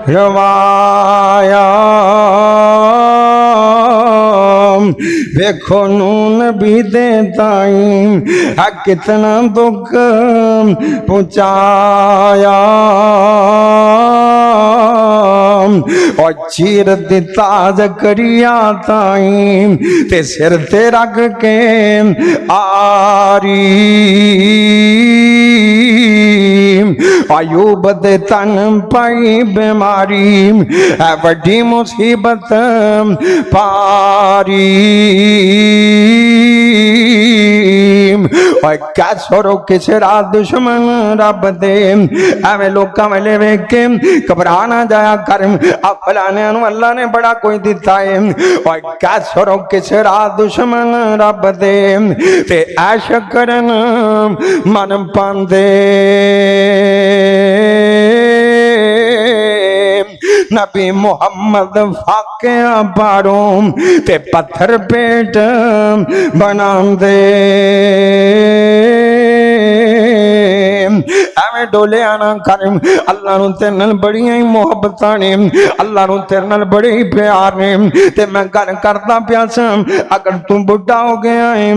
रवाया। देखो नून भी दे ताई है कितना दुख पहुंचाया। और चीर दिता जकरिया ताई ते सिर ते रख के आरी। अयूब दे तन पाई बीमारी है बड़ी मुसीबत पारी। क्या छोरो किस रात दुश्मन रब दे एवं लोगों वाले वेख के घबरा ना जाया कर। फलाने अल्लाह ने बड़ा कोई दिता है। और क्या छोरो किस रात दुश्मन रब दे ते ऐश करन मन पांदे। नबी मुहम्मद फाकिया पारों ते पत्थर पेट बनांदे। नाल डोलिया ना कर। अल्लाह नूं तेरे नाल बड़ियां ही मुहब्बतां ने, अल्लाह नूं तेरे नाल बड़े ही प्यार ने। ते मैं गल करदा पिया सां, अगर तू बुढ़ा हो गया है,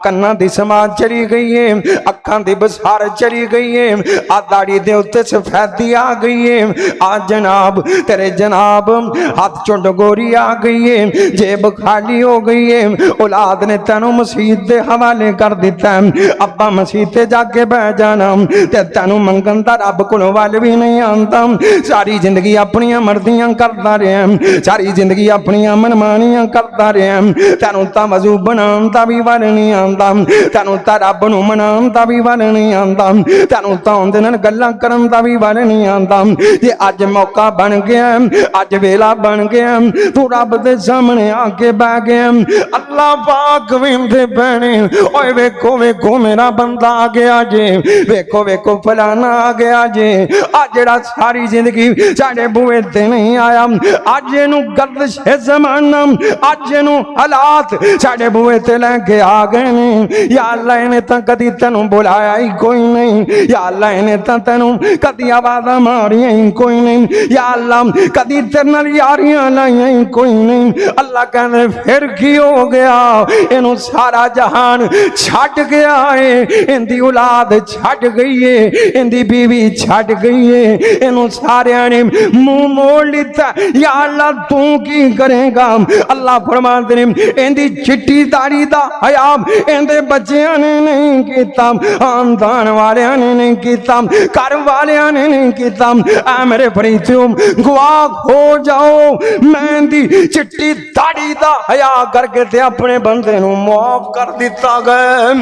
कन्नां दी समाज चली गई है, अखां दी बसार चली गई है, आ दाढ़ी दे उत्ते सफेदी आ गई है, आ जनाब तेरे जनाब हाथ चुंड गोरी आ गई है, जेब खाली हो गई है, औलाद ने तेनों मसीत दे हवाले कर दिता है। अब्बा मसीत जाके बह जाना ते तेनों मंगन दा रब कोलों वल भी नहीं आंदा। सारी जिंदगी अपनियां मर्जियां करदा रहा, सारी जिंदगी अपनियां मनमानियां करदा रहा, तेनों तां वजू बनाउण दा भी वल नहीं आंदा, तेनों तां रब नूं मनाउण दा भी वल नहीं आंदा, तेनों तां उहदे नाल गल्लां करन दा भी वल नहीं आंदा। जे अज मौका बन गया, अज वेला बन गया, तू रब दे सामने आके बह गया, अल्लाह पाक वेंदे पैणे, ओए वेखो वेखो मेरा बंदा आ गया जे, वेखो वेखो फलाना आ गया जे। आ जेड़ा सारी जिंदगी साडे बूहे ते नहीं आया, अज इहनूं गर्दिश ज़माना, अज इहनूं हालात साडे बूहे ते लैके आ गए ने। या अल्लाह इहने तां कदी तैनूं बुलाया ही कोई नहीं, या अल्लाह इहने तां तैनूं कदी आवाज़ां मारियां ही कोई नहीं, या अल्लाह कदी तेरे नाल यारियां लाइयां ही कोई नहीं। अल्लाह कहंदे फिर की हो गया, इहनूं सारा जहान छड्ड गया है, इहदी औलाद छड्ड गई है, इहदी बीवी छड्ड गई है, इहनूं सारियां ने मुंह मोड़ लिता। या अल्लाह तू की करेगा? अल्लाह फरमाते ने इहदी चिट्टी दाढ़ी दा हया इहदे बच्चियां ने नहीं कीता, खानदान वालियां ने नहीं कीता, घर वालियां ने नहीं कीता। ऐ मेरे फरीदों गवाह हो जाओ, मैं दी चिट्टी दाढ़ी दा हया करके ते अपने बंदे नूं माफ कर दिता गया।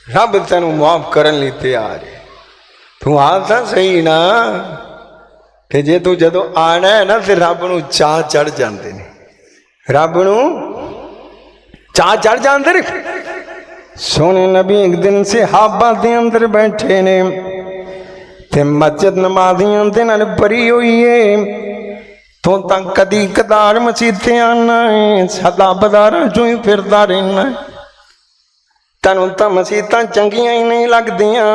रब तेनू माफ करन लई तैयार है। तू आ तां सही ना, कि जे तू जदों आना है ना ते रब नूं चाह चढ़ जांदे ने, रब नूं चाह चढ़ जांदे ने। सोने नबी एक दिन सहाबा दे अंदर बैठे ने ते मस्जिद नमाजियां दे नाल भरी हुई है। तो तक कदी कदार मसीते आना है, सदा बाजारां चों ही फिरदा रहना है। तैनूं तां मसीतां चंगियां ही नहीं लगदियां,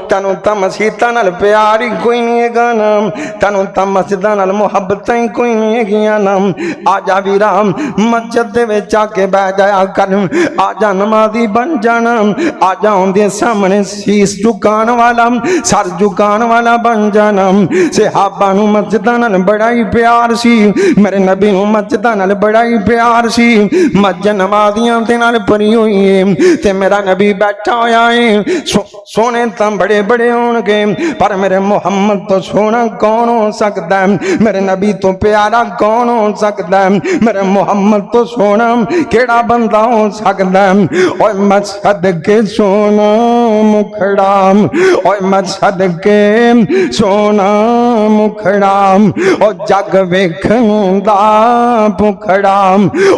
तैनूं तां मसीतां नाल प्यार ही कोई नहीं हैगा ना, तैनूं तां मस्जिदां नाल मुहब्बतां ही कोई नहीं हैगियां ना। आजा वीरा मस्जिद दे विच आके बह जाया कर, आजा नमाजी बन जाना, आजा उहदे सामने शीस झुकाण वाला, सर झुकाण वाला बन जाना। सहाबा नूं मस्जिदां नाल बड़ा ही प्यार सी, मेरे नबी नूं मस्जिदां नाल बड़ा ही प्यार सी। मस्जिद नमाजियां दे नाल भरी हुई है, मेरा नबी बैठा होया है। सोने तो बड़े बड़े होंगे, पर मेरे मुहम्मद तो सोना कौन हो सकता है? मेरे नबी तो प्यारा कौन हो सकता है? मेरे मुहम्मद तो सोना केड़ा बंदा हो सकता है? ओए मैं सदके सोना मुखड़ा, ओए मैं सदके सोना मुखड़ा, ओ जग वेखण दा भुखड़ा,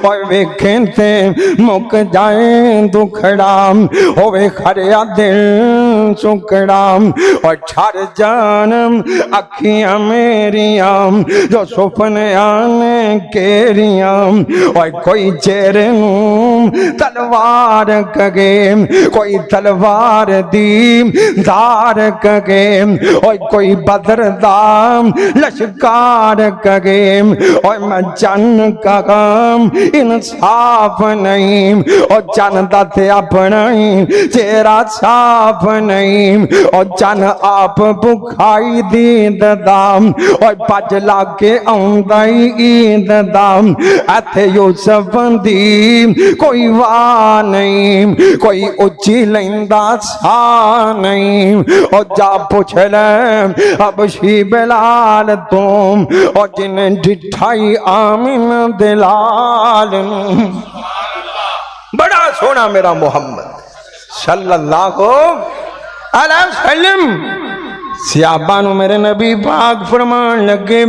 ओए वेखें ते मुक जाए दुखड़ा, होवे खड़िया दिल सुकड़ा, और ठर जान अखियां मेरियां जो सुपने आने केरियां। और कोई चेहरे नूं तलवार कगे, कोई तलवार दी धार कगे, और कोई बदर दा लश्कार कगे। और मैं चन्न का काम इंसाफ नहीं, और चन्न दा ते अपना ही चेहरा साफ नहीं, और चन आप भुखाई दीद दाम, और भज लाके आउंदा ही ईद दाम। इत्थे यूसुफ दी कोई वाह नहीं, कोई उच्ची लैंदा सा नहीं, और जा पुछ ले हबशी बिलाल तुम, और जिन्हें डिठाई आमिन दिलाल। बड़ा सोना मेरा मोहम्मद सल्लल्लाहु अलैहि वसल्लम। सहाबा नूं मेरे नबी पाक फरमान लगे,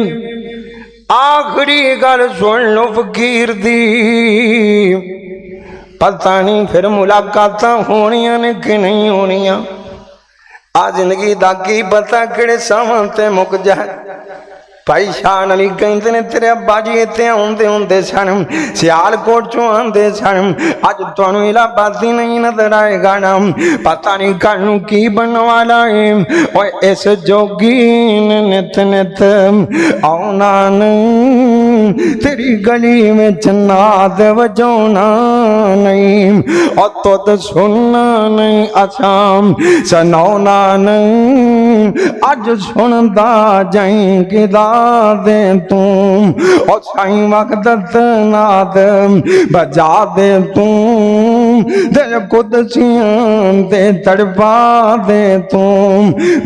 आखिरी गल सुन लो फकीर दी, पता नहीं फिर मुलाकातां होनियां ने कि नहीं होनियां। आ जिंदगी दा की पता किहड़े सावां ते मुक जाए। भाई शान अली कहते ने तेरे अब्बा जी इतने आउंदे हुंदे सन, सियालकोट चों आंदे सन, अज तुहानू इलाहाबादी नहीं नजर आएगा ना, पता नहीं कल नू की बनने वाला है। और इस जोगी ने नित नित आउना नहीं, तेरी गली में नाद वजाना नहीं, और तुद सुनना नहीं, असाम सुनाना नहीं, अज सुनदा जाई किदा दे तू, और साई वक्त नाद बजा दे तू, दिल कुदसियां दे तड़पा दे तू।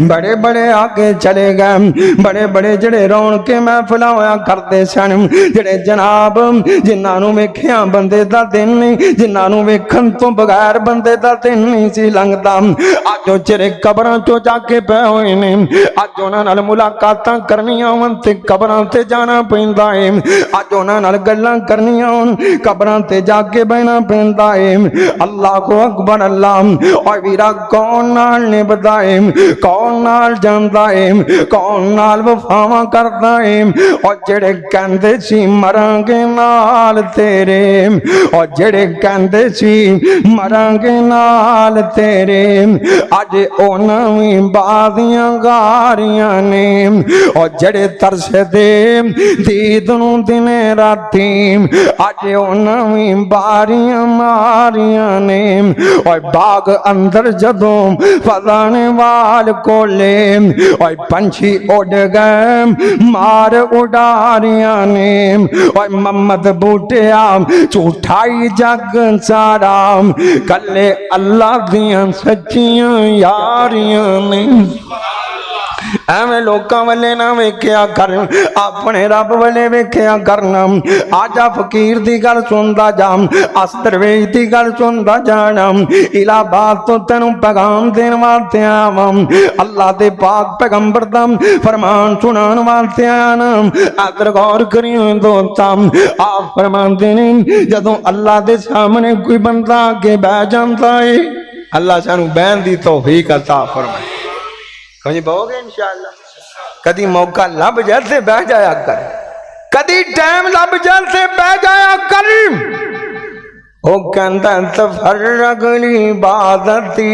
बड़े बड़े आगे चले गए, बड़े बड़े जड़े रौनके महफिल होया करते सन, जड़े जनाब जिन्होंने वेखिया बंदे दा दिन नहीं, जिन्होंने वेखन तो बगैर बंदे दा दिन नहीं सी लंघदा, अज ओ चिरे कबरां चो जाके पे होए ने, अज उन्हां नाल मुलाकातां करनियां वन ते कबरां ते जाना पैंदा है, अज उन्हां नाल गल्लां करनियां वन कबरां ते जाके बहना पैंदा है। अल्लाह को अकबर अल्लाह। और वीरा कौन नाल निभदा है, कौन नाल जांदा है, कौन नाल वफावां करदा है, और जेड़े कहंदे सी मरांगे नाल तेरे, और जेड़े कहंदे सी मरांगे नाल तेरे, अज उन्हां वी बादियां गारियां ने, और जेड़े तरसदे दीद नूं दिने राती, अज उन्हां वी बारियां मारियां ने। और बाग अंदर जदों फजाने वाल कोले, और पंछी उड़ गए मार उडारियां ने, और मोहम्मद बूटिया झूठाई जग सारा, कले अल्लाह दियां सच्चियां यारियां ने। एवें लोकां वाले ना वेख्या कर, अपने रब वाले वेख्या करना। आजा फकीर दी गल सुनदा जा, अस्त्रवेज दी गल सुनदा जाना, इलाहाबाद तो तेनू पैगाम देन वास्ते आया, अल्लाह दे पाक पैगंबर दा फरमान सुनान वास्ते आया ना। अगर गौर करी दोस्तां, आप फरमांदे ने जदों अल्लाह दे सामने कोई बंदा आके बह जांदा है, अल्लाह सानू बहन दी तौफीक अता फरमाए। कहीं बहुगे इंशाअल्लाह। कदी मौका लब जैसे बह जाया कर, कदी टाइम लब जैसे बह जाया कर। ओ कहंदा तफर्रग इबादती,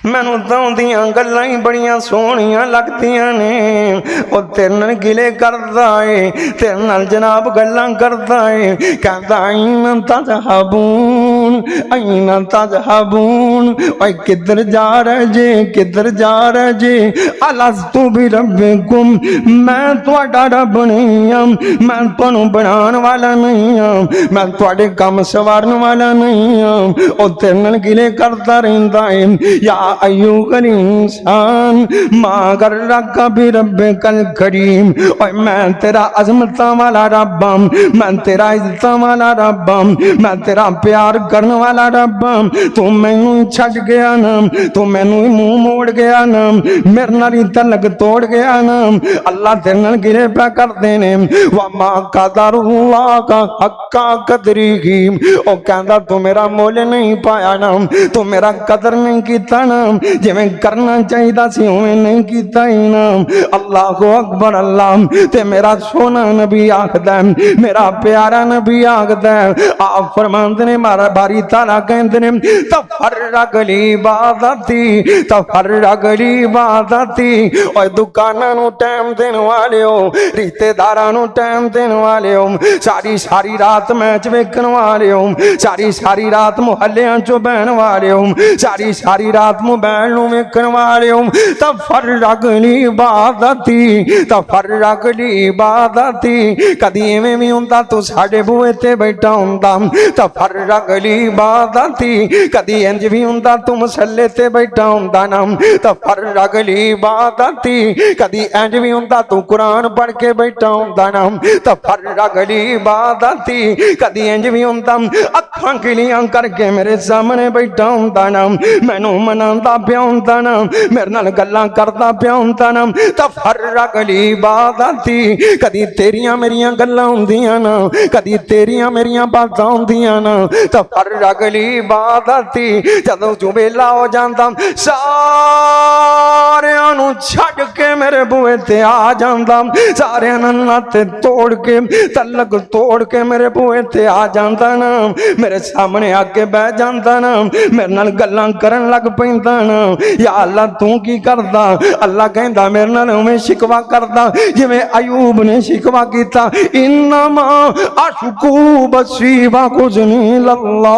मैनू तो उहदियां गल्लां ही बड़ियां सोहणियां लगदियां ने। ओ तेरे नाल गिले करदा है, तेरे नाल जनाब गल्लां करदा है। कहंदा ऐना तज़हबून, ऐना तज़हबून, ओए किधर जा रहे जे, किधर जा रहे जे। अलस्तु बिरब्बिकुम, मैं तुहाडा रब नहीं हां, मैं तुहानू बनाने वाला नहीं हां, मैं तुहाडे काम सवारन वाला नहीं हां। ओ तेरे नाल गिले करदा रहिंदा है। या अय्युहल इंसान मा गर्रका बिरब्बिकल करीम, और मैं तेरा अजमता वाला रब हां, मैं तेरा इज्जत वाला रब हां, मैं तेरा प्यार करने वाला रब हां। तू मैनू छड्ड गया ना, तू मैनू मुंह मोड़ गया ना, मेरे नाल तलक तोड़ गया ना। अल्लाह तेरे नाल गिले पे करदे ने। वमा कदरुल्लाह का हक्का कदरीही, ओ कहंदा तू मेरा मोल नहीं पाया ना, तू मेरा कदर नहीं कीता ना, जिवें करना चाहिए सी उवें नहीं कीता ही ना। अल्लाह को अकबर अल्लाह। ते मेरा सोना नबी आखदा, मेरा प्यारा नबी आखदा, आप फरमांदे ने मारा बारी ताला कहंदे ने तफर्रग इबादती, तफर्रग इबादती। और दुकानां नूं टाइम देने वालिओ, रिश्तेदारां नूं टाइम देने वालिओ, सारी सारी रात मैच वेखण वालिओ, सारी सारी रात मुहल्लियां चों बहण वालिओ, सारी सारी रात मोबाइल नूं वेखण वालिओ, तफर्रग इबादती, तफर्रग इबादती। कदी इवें भी हुंदा तू साडे बूहे ते बैठा हुंदा, तफर्रग इबादती। कदी इंज भी हुंदा तू मसल्ले ते बैठा हुंदा ना, तफर्रग इबादती। कदी इंज भी हुंदा तू कुरान पढ़ के बैठा हुंदा ना, तफर्रग इबादती। कदी इंज भी हुंदा अखां गिलियां करके मेरे सामने बैठा हुंदा ना, मैनू मनांदा पिया हुंदा ना, मेरे नाल गल्लां करदा पिया हुंदा ना, तफर्रग इबादती। कदी तेरियां मेरियां गल्लां हुंदियां ना, कदी तेरियां मेरियां बातां हुंदियां ना, तफर्रग इबादती। जदों जो वेला हो जांदा सारे नू छड्ड के मेरे बूहे ते आ जांदा, सारियां नाल नाते तोड़ के तलक तोड़ के मेरे बूहे ते आ जांदा ना, मेरे सामने आके बह जांदा ना, मेरे नाल गल्लां करन लग पैंदा ना। या अल्लाह तू की करदा? अल्लाह कहंदा मेरे नाल उवें शिकवा करदा जिवें अयूब ने शिकवा कीता, इन्नमा अशकू बसी वा कुजनी लल्लाह,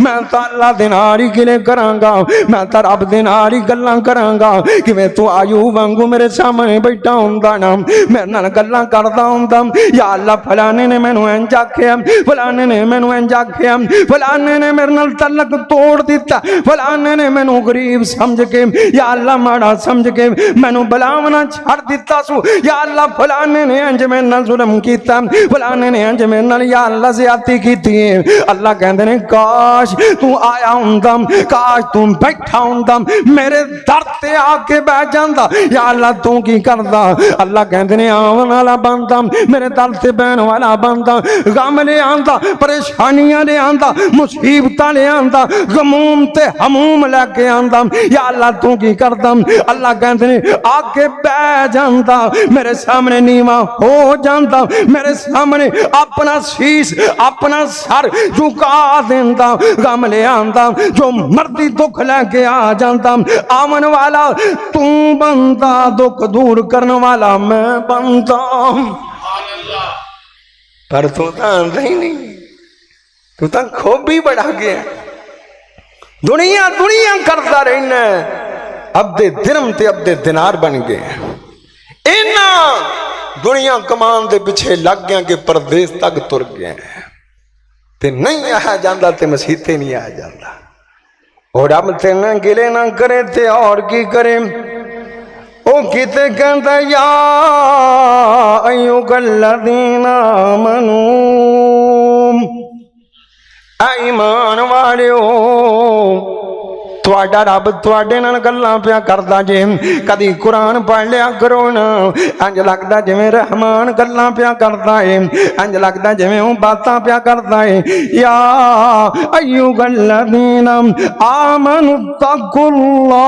मैं तो अल्लाह दे नाल ही गिले करांगा, मैं तो रब दे नाल ही गल्लां करांगा। किवें तू अयूब वांगू मेरे सामने बैठा हुंदा ना, मेरे नाल गल्लां करदा हुंदा, या अल्लाह फलाने ने मैनू इंज आखिया, फलाने ने मैनू इंज आखिया, फलाने ने मेरे नाल तलक तोड़ दिता, फलाने ने मैनू गरीब समझ के, या अल्लाह माड़ा समझ के मैनू बुलावना छड़ दिता सू, या अल्लाह फलाने ने इंज मेरे नाल जुल्म कीता, फलाने ने इंज मेरे नाल या अल्लाह ज़्यादती कीती है। अल्लाह कहंदे ने काश तू आया हुंदा, काश तू बैठा हुंदा, मेरे दर ते आके बह जांदा, या अल्लाह तू की करदा? अल्लाह कहंदे ने आवन वाला बंदा, मेरे दर ते बहन वाला बंदा, गम ले आंदा, परेशानियां ले आंदा, मुसीबतां ले आंदा, गमूम ते हमूम लेके आंदा, या अल्लाह तू की करदा? अल्लाह कहंदे ने आके बह जांदा, मेरे सामने नीवा हो जांदा, मेरे सामने अपना शीश अपना सर झुका देंदा, गम ले आंदा, जो मर्दी दुख लेके आ जांदा, आवन वाला तू बंदा, दुख दूर करने वाला मैं बंदा। पर तू तो आंदा ही नहीं, तू तो खोबी बढ़ा गया, दुनिया दुनिया करता रहना, अब्दे दिरम ते अब्दे दिनार बन गए। इन्ना दुनिया कमान दे पिछे लग गया कि परदेश तक तुर गए, ते नहीं आ जाता ते मसीते नहीं आ जाता। और अब ते ना गिले ना करे ते और की करे, ओ किते कहता या अय्युहल्लज़ीना आमनू, ईमान वालियो तुहाडा रब तुहाडे नाल गल्लां पिया करदा जे, कदी कुरान पढ़ लिया करो ना, इंज लगदा जिवें रहमान गल्लां पिया करदा है, इंज लगदा जिवें ओह बातां पिया करदा है। या अय्युहल्लज़ीना आमनू तक़ुल्लाह,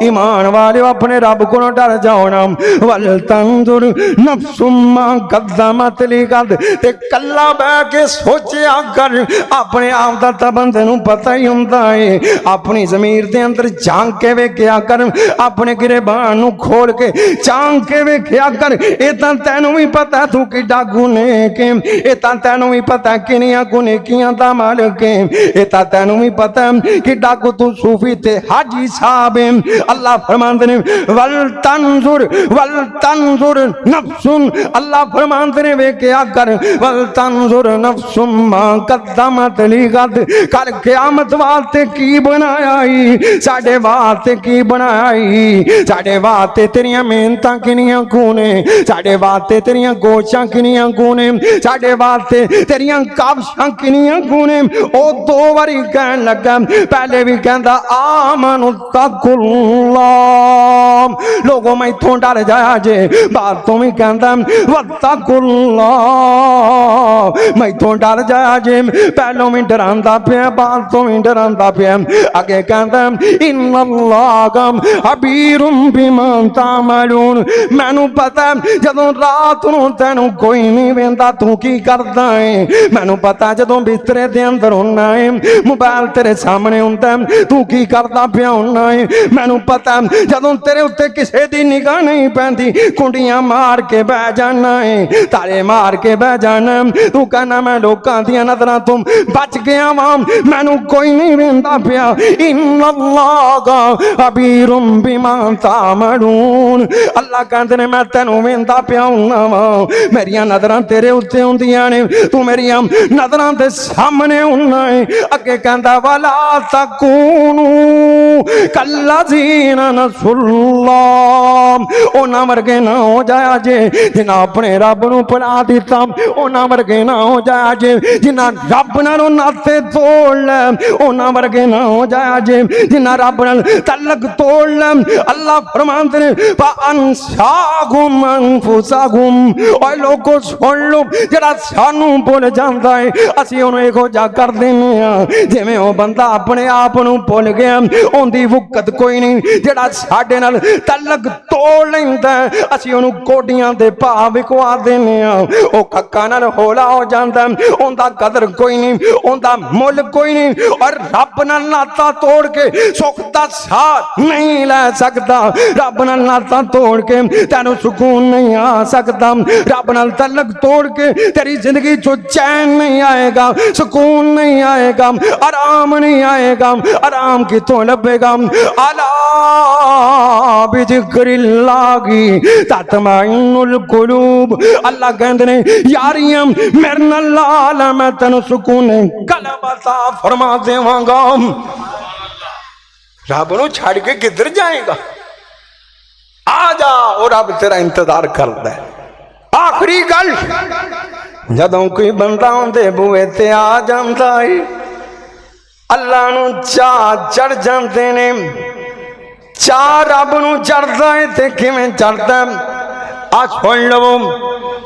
ईमान वालियो अपने रब कोलों डर जाओ ना, वल तंजुर नफ्सुम मा कद्दमत लिगद, ते कल्ला बैठ के सोचिया कर, अपने आप दा तां बंदे नूं पता ही हुंदा, अपनी जमीर दे अंदर झांक के वेख्या कर, अपने गिरेबान नू खोल के झांक के वेख्या कर, ये तां तैनू भी पता तू किड्डा गुनेह के, ये तां तैनू भी पता किनियां गुनेहियां दा मालिक है, ये तां तैनू भी पता किड्डा को तू सूफी ते हाजी साहब है। अल्लाह फरमांदे ने वल तंजुर नफ्सुन, अल्लाह फरमांदे ने वेख्या कर, वल तंजुर नफ्सुम मा कद्दमत लिगद, कल क़यामत वास्ते की बनाया ही, साडे वास्ते की बनाया ही, साडे वास्ते तेरियां मेहनतां किनियां कूने, साडे वास्ते तेरियां कोशिशां किनियां कूने, साडे वास्ते तेरियां काबशां किनियां कूने। ओ दो बारी कहन लगा, पहले भी कहंदा आमनु तक़ुल्लाह, लोगों मैं इत्थों डर जाया जे, बाद तो भी कहंदा वत्तक़ुल्लाह, मैं इत्थों डर जाया जे, पहलों भी डरांदा पिया, बाद तो भी डरांदा पिया, अगे कहंदा इन्नल्लाह खबीरुम बिमा तामलून, मैनू पता जदों रात नूं तैनू कोई नहीं वेंदा तू की करदा है, मैनू पता जदों बिस्तरे दे अंदर हुंदा है, मोबाइल तेरे सामने हुंदा तू की करदा पिया हुंदा है, मैनू पता जदों तेरे उत्ते किसे दी निगाह नहीं पैंदी, कुंडियां मार के बह जाना है, ताले मार के बह जाना, तू कहना मैं लोकां दियां नज़रां तो बच गया वां, मैनू कोई नहीं वेंदा पिया। इन्नल्लाह खबीरुम बिमा तामलून, अल्लाह कहंदे ने मैं तैनू वेंदा पिया हुंदा वां, मेरियां नज़रां तेरे उत्ते हुंदियां ने, तू मेरियां नज़रां दे सामने हुंदा है। अगे कहंदा वला तकूनू कल्लज़ीना नसुल्लाह, उन्हां वर्गे ना हो जाया जे जिन्हां अपने रब नूं भुला दिता, उन्हां वर्गे ना हो जाया जे जिन्हां रब नालों नाते तोड़ लै, उन्हां वर्गे ना हो जाया जे जिन्ना रब नाल तलक तोड़ लैन। अल्लाह फरमाते ने फाअनसाहुम अनफुसहुम, ओए लोगो सुन लो जेड़ा सानू भुल जांदा है असीं ओनू इहो जा कर दिंदे आ जिवें ओ बंदा अपने आप नू भुल गया ओंदी वुकत कोई नहीं। जेड़ा साडे नाल तलक तोड़ लैंदा असीं ओनू कोडियां दे भाव विकवा दिंदे आ। ओ कक्का नाल हौला हो जांदा, ओंदा कदर कोई नहीं, ओंदा मुल कोई नहीं। और रब नाल नाता तोड़ के सुख दा साथ नहीं ले सकदा। रब नाल नाता तोड़ के तैनू सुकून नहीं आ सकदा। रब नाल तलक तोड़ के तेरी जिंदगी चो चैन नहीं आएगा, सुकून नहीं आएगा, आराम नहीं आएगा। आराम कितों लभेगा? अला बिज़िक्रिल्लाहि तत्मइन्नुल कुलूब। अल्लाह कहंदे ने यारियां मेरे नाल लाल मैं तैनू सुकून कल्ब अता फरमा देवांगा। रब नू छड़ के किधर जाएगा? आ जा, और रब तेरा इंतजार करता है। आखिरी गल, जदों कोई बंदा उनके बूहे ते आ जाता है अल्लाह नू चाह चढ़ जाते ने। चाह रब नू चढ़ता है ते किवें चढ़ता है? आ सुन लवो,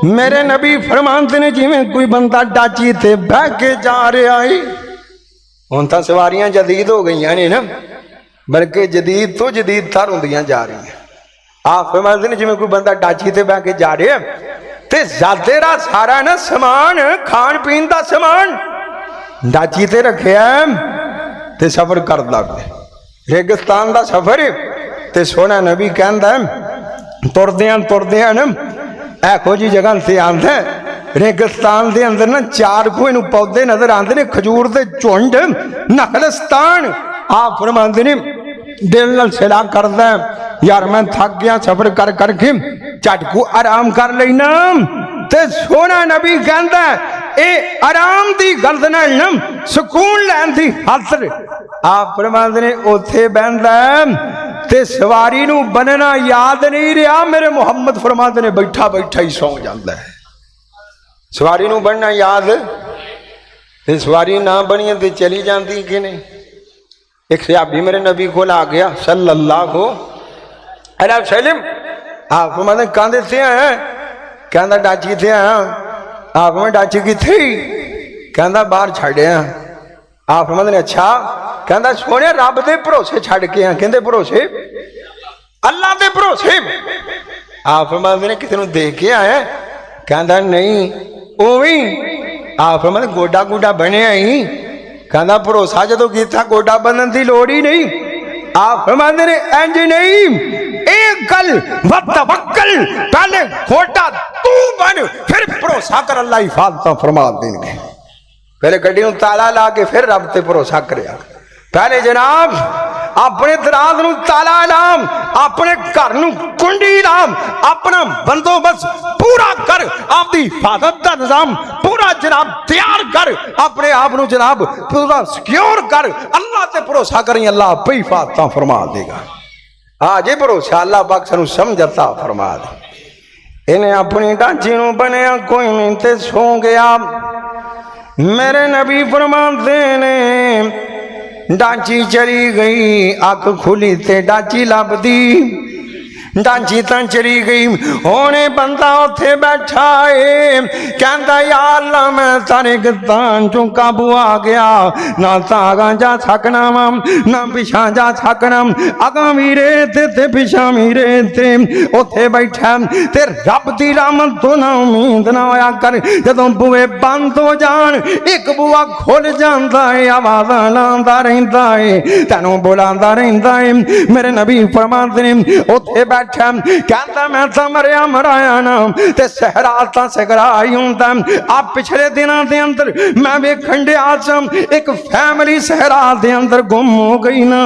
मेरे नबी फरमाते ने जिवें कोई बंदा डाची ते बह के जा रहा है। हुण तां सवारियां जदीद हो गई ने ना, बल्कि जदीद तो जदीद तर होंदियां जा रही हैं। आप फरमाते ने जिवें कोई बंदा डाची ते बह के जा रहा है ते तेरा सारा ना समान खान पीन का समान डाची ते रखिया ते सफर करदा पे। रेगिस्तान का सफर ते सोना नबी कहंदा तुरदियां ना ऐहो जी जगह से आंदा रेगिस्तान के अंदर ना 4 कोई पौधे नजर आते ने, खजूर के झुंड, नखलिस्तान। आप फरमाते ने दिल नाल सिला करदा यार मैं थक गया सफर कर करके झटकू आराम कर लेना। ते सोना नबी कहंदा ए आराम दी गल नाल ना सुकून लैन दी खातर आप फरमाते ने ओथे बहंदा ते सवारी नू बनना याद नहीं रहा। मेरे मुहम्मद फरमाते ने बैठा बैठा ही सौ जाता है। सवारी नू बनना याद ते सवारी ना बनी ते चली जाती कि नहीं। एक सहाबी मेरे नबी को आ गया सल्लल्लाहु अलैहि वसल्लम। आप फरमाते कहंदे थे कहंदा डाची थे आप में डाची किथे? कहंदा बाहर छड़िया। आप फरमाते ने अच्छा। कहंदा सोने रब दे भरोसे छड़ के आ। कहंदे भरोसे? अल्लाह दे भरोसे। आप फरमाते ने किसी नू देख के आया? कहंदा नहीं ओवी। आप फरमाते गोडा गोडा बनया ही? कहंदा भरोसा जदों कीता गोडा बनन की लोड़ ही नहीं। आप फरमाते ने इंज नहीं, एक गल वतवक्कल, पहले गोडा तू बन फिर भरोसा कर, अल्लाह हिफाजत फरमा देंगे। पहले गड्डी नूं ताला ला के फिर रब ते भरोसा करिया। पहले जनाब अपने दराज नूं ताला लाम, अपने घर नूं कुंडी लाम, अपना बंदोबस्त पूरा कर, आपकी हिफाजत का निजाम पूरा जनाब तैयार कर, अपने आप नूं जनाब पूरा सिक्योर कर। अल्लाह ते भरोसा करी, अल्लाह आपे हिफाजत फरमा देगा। हाँ जी भरोसा अल्लाह पाक सानू समझता फरमा दे। इन्हें अपनी ढांची नूं बनया कोई नहीं ते सो गया। मेरे नबी फरमाते ने डांची चली गई, अख खुली ते डांची लभदी, डांची तां चली गई। होने बंदा उथे बैठा है कहंदा या अल्लाह मैं तारे गद्दान चों काबू आ गया, ना तागा जा सकना वा ना पिछा जा सकना, अगा भी रेत ते पिछा भी रेत। उथे बैठा ते रब दी रहमत तो ना उम्मीद ना होया कर। जदों बूहे बंद हो जान एक बूहा खुल जांदा है, आवाज़ां लांदा रहिंदा है, तैनूं बुलांदा रहिंदा है। मेरे नबी फरमाते ने उथे कहता मैं तो मरिया मराया ना ते सहरा तो सहरा ही होंदा। आप पिछले दिनों के अंदर मैं वेखण दिया एक फैमिली सहरा के अंदर गुम हो गई ना।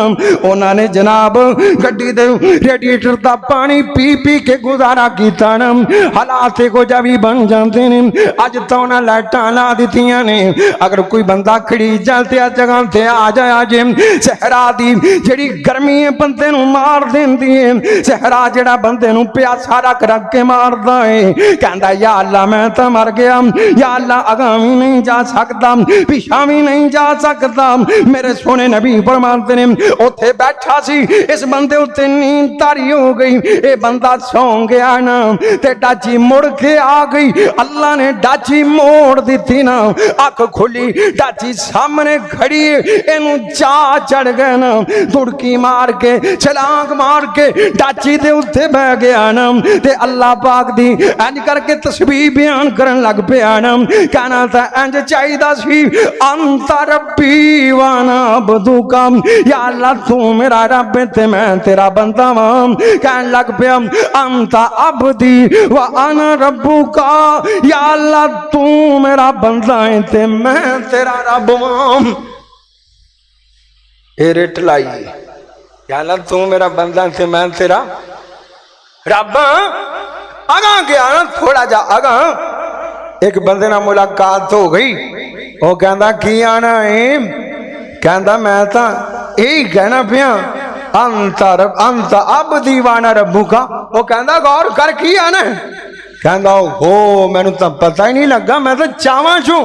उन्होंने जनाब गड्डी दे रेडिएटर का पानी पी पी के गुजारा किया ना। हालात कुछ भी बन जाते हैं। अज तो उन्हें लाइटां ला दित्तियां ने, अगर कोई बंदा खड़ी जाते जगह से आ जाए जे सहरा दी जिहड़ी गर्मी बंदे नूं मार देंदी है। सहरा जेड़ा बंदे नूं प्यासा रख रख के मारदा है, कहंदा या अल्लाह मैं तो मर गया, या अल्लाह अगां भी नहीं जा सकता, पिछा भी नहीं जा सकता। मेरे सोने नबी फरमाते ने उत्थे बैठा सी, इस बंदे उत्ते नींद तारी हो गई, ये बंदा सौ गया ना ते डाची मुड़ के आ गई। अल्लाह ने डाची मोड़ दी ना, अख खुली डाची सामने खड़ी, इनू चा चढ़ गया ना, दुड़की मार के छलांग मार के डाची दे उत्ते बह गया ना ते अल्लाह पाक दी इंज करके तस्बीह बयान करन लग पिया ना। कहना था इंज चाहिदा सी, अंत रब्बी व अना अब्दुका, या अल्लाह तू मेरा रब है ते मैं तेरा बंदा वां। कहन लग पिया अंत अब्दी व अना रब्बुका, या अल्लाह तू मेरा बंदा है ते मैं तेरा रब वां। ए रिट लाई, या अल्लाह तू मेरा बंदा ते मैं तेरा रब। अगा गया ना थोड़ा जा अगा, एक बंदे नाल मुलाकात हो गई, वो कहंदा की आना है, कहंदा मैं तो यही कहना पिया अंत अब्दी व अना रब्बुका। वो कहंदा गौर कर की आना है, कहंदा हो मैनू तो पता ही नहीं लगा, मैं तो चावां छू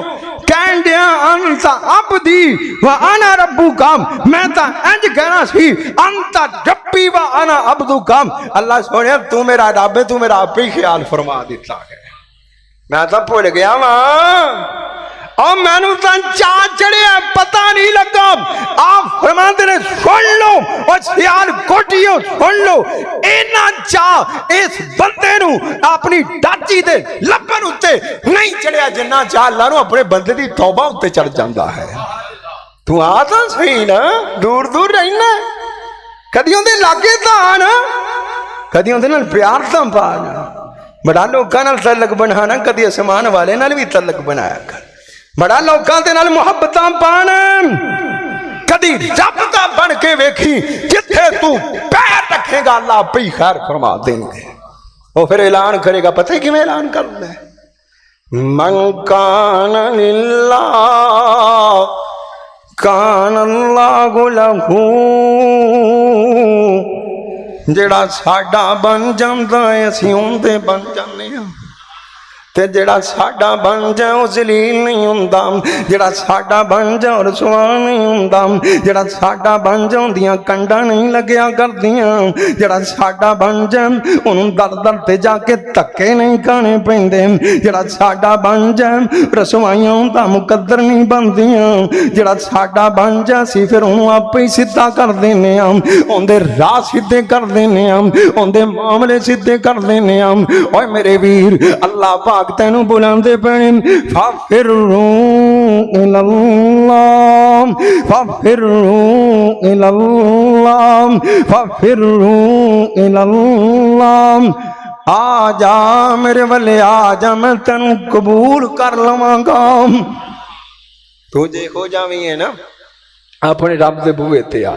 कहन दिया अंत अब्दी व अना रब्बुका, मैं तो इंज कहना सी अंत रब्बी व अना अब्दुका। अल्लाह सोने तू मेरा रब है, तू मेरा आप ही ख्याल फरमा दिता है, मैं तो भुल गया वहां और मैनू तो चा चढ़िया पता नहीं लगा। आप फरमाते ने सुन लो और सियाल कोटियो सुन लो, इना चा इस बंदे नू अपनी डाची दे लब्बन उत्ते नहीं चढ़िया जिन्ना चा अल्लाह नू अपने बंदे दी तौबा उत्ते चढ़ जाता है। तू आ तो सही ना, दूर दूर रहना, कदी उहदे लागे तां आना, कदी उहदे नाल प्यार तां पा ना। बड़ा लोकां नाल तलक बनाना, कदी आसमान वाले नाल भी तलक बनाया कर, बड़ा लोकां दे नाल मुहब्बतां पाण, कदी रब दा बन के वेखी, जिथे तू पैर रखेगा अल्लाह आपे ही खैर फरमा देंगे। वो फिर ऐलान करेगा, पता है किवें ऐलान करदा है, मन कान लिल्लाह कान अल्लाहु लहू, जेड़ा साडा बन जांदा है असीं उहदे बन जाने हां, ते जेड़ा साडा बन जाए वो जलील नहीं हुंदा, जेड़ा साडा बन जाए रसवा नहीं हुंदा, जेड़ा साडा बन जाए उहदियां कंडां नहीं लग्या करदियां, जेड़ा साडा बन जाए उहनूं दर दर ते जाके धक्के नहीं खाने पैंदे, जेड़ा साडा बन जाए रसवाइयां उहदा मुकद्दर नहीं बनदियां, जेड़ा साडा बन जाए सी फिर उहनूं आपे ही सिद्धा कर देने आ, उहदे राह सिद्धे कर देने आ, उहदे मामले सिद्धे कर देने आ। ओए मेरे वीर अल्लाह पाक तेनू बुलांदे पैने, फाफिरू इलल्लाह फाफिरू इलल्लाह फाफिरू इलल्लाह, आ जा मेरे वाले आ जा, मैं तेनू कबूल कर लवांगा। तू जे हो जावी है ना अपने रब दे बूहे ते आ,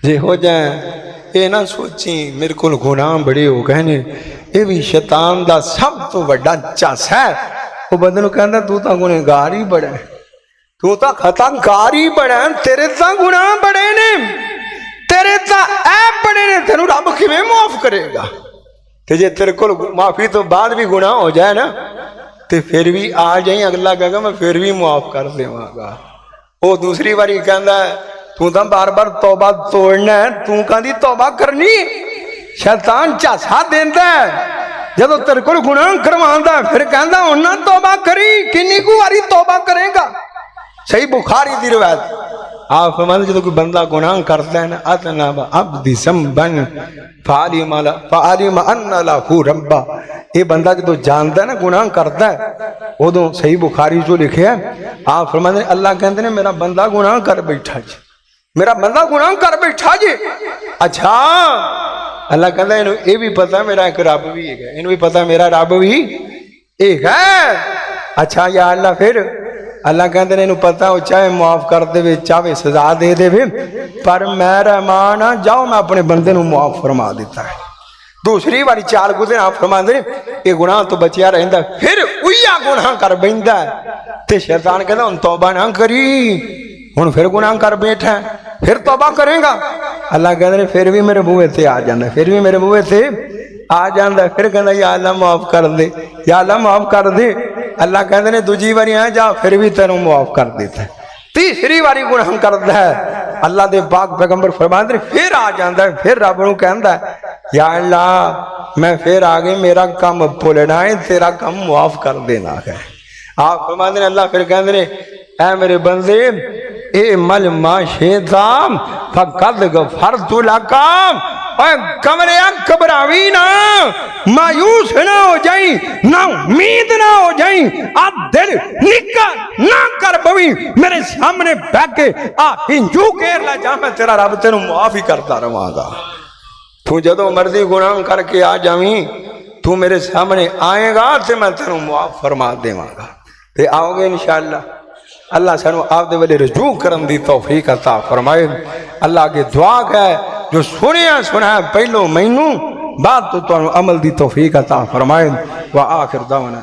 जे हो जाए ये ना सोची मेरे को गुनाह बड़े हो गए ने, ये भी शैतान दा सब तो बड़ा चस है। वो बंदे नूं कहंदा तू तां गुनहगार ही बड़ा है, तू तां खताकार ही बड़ा है, तेरे तां गुनाह बड़े ने, तेरे तां ऐब बड़े ने, तेनू रब किवें माफ करेगा। ते जे तेरे कोल माफी तो बाद भी गुनाह हो जाए ना तो फिर भी आ जाई, अगला कहेगा मैं फिर भी माफ कर देवांगा। वो दूसरी बारी कहंदा तू तो बार बार तौबा तोड़ना है, तू कहती तौबा करनी, शैतान झांसा देंदा है, जदों तेरे कोल गुनाह करवांदा फिर कहंदा हुण ना तौबा करी, किन्नी कु वारी तौबा करेगा। सही बुखारी दी रिवायत आप फरमाते जो कोई बंदा गुनाह करता है ना, अतना अब्दी संबन फालिम अन्ना लहू रब्बा, ये बंदा जो जानता है ना गुनाह करता है, उदों सही बुखारी जो लिखे है आप फरमाते अल्लाह कहते हैं मेरा बंदा गुनाह कर बैठा जी, मेरा बंदा गुनाह कर बैठा जी। अच्छा अल्लाह कहता इन्हू ये भी पता मेरा एक रब भी है, इन्हू भी पता मेरा रब भी एक है। अच्छा या अल्लाह फिर अल्लाह कहते इन्हू पता वो चाहे माफ कर दे चाहे सजा दे दे, पर मैं रहमान हाँ, जाओ मैं अपने बंदे नू माफ फरमा देता है। दूसरी बारी चाल गुजरे आप फरमाते ये गुनाह तो बचिया रहिंदा, फिर उइया गुनाह कर बैठा ते शैतान कहता हुण तौबा ना करी, हुण फिर गुनाह कर बैठा फिर तौबा करेगा। अल्लाह कहते ने फिर भी मेरे बूहे ते आ जाता, फिर भी मेरे बूहे ते आ जाता, फिर कहता या अल्लाह माफ कर दे, या अल्लाह माफ कर दे। अल्लाह कहते ने दूजी बारी आ जा, फिर भी तेनों माफ कर देता है। तीसरी बारी गुनाह करता है, अल्लाह दे पाक पैगंबर फरमाते ने फिर आ जाता है, फिर रब नूं कहंदा है या अल्लाह मैं फिर आ गई, मेरा काम भुलना है, तेरा काम माफ कर देना है। आप फरमाते ने अल्लाह फिर कहते ने ऐ मेरे बंदे ए मल माशेता फकद गफरतु लका, कमरे घबरावी ना, मायूस ना हो जाई, ना उम्मीद ना हो जाई, आ दिल निका ना कर पवी, मेरे सामने बैठ के आ हिंजू घेर ला जा, मैं तेरा रब तेनू माफ ही करता रवांगा। तू जदों मर्जी गुनाह करके आ जावी, तू मेरे सामने आएगा तो मैं तेनू माफ फरमा देवांगा। ते आओगे इंशाअल्लाह। अल्लाह सानू आपदे वेले रजू करन दी तौफीक अता फरमाए। अल्लाह की दुआ है जो सुनिया सुना पहलो मैनू बाद तो तुहानू अमल दी तौफीक अता फरमाए। व आखिर दावना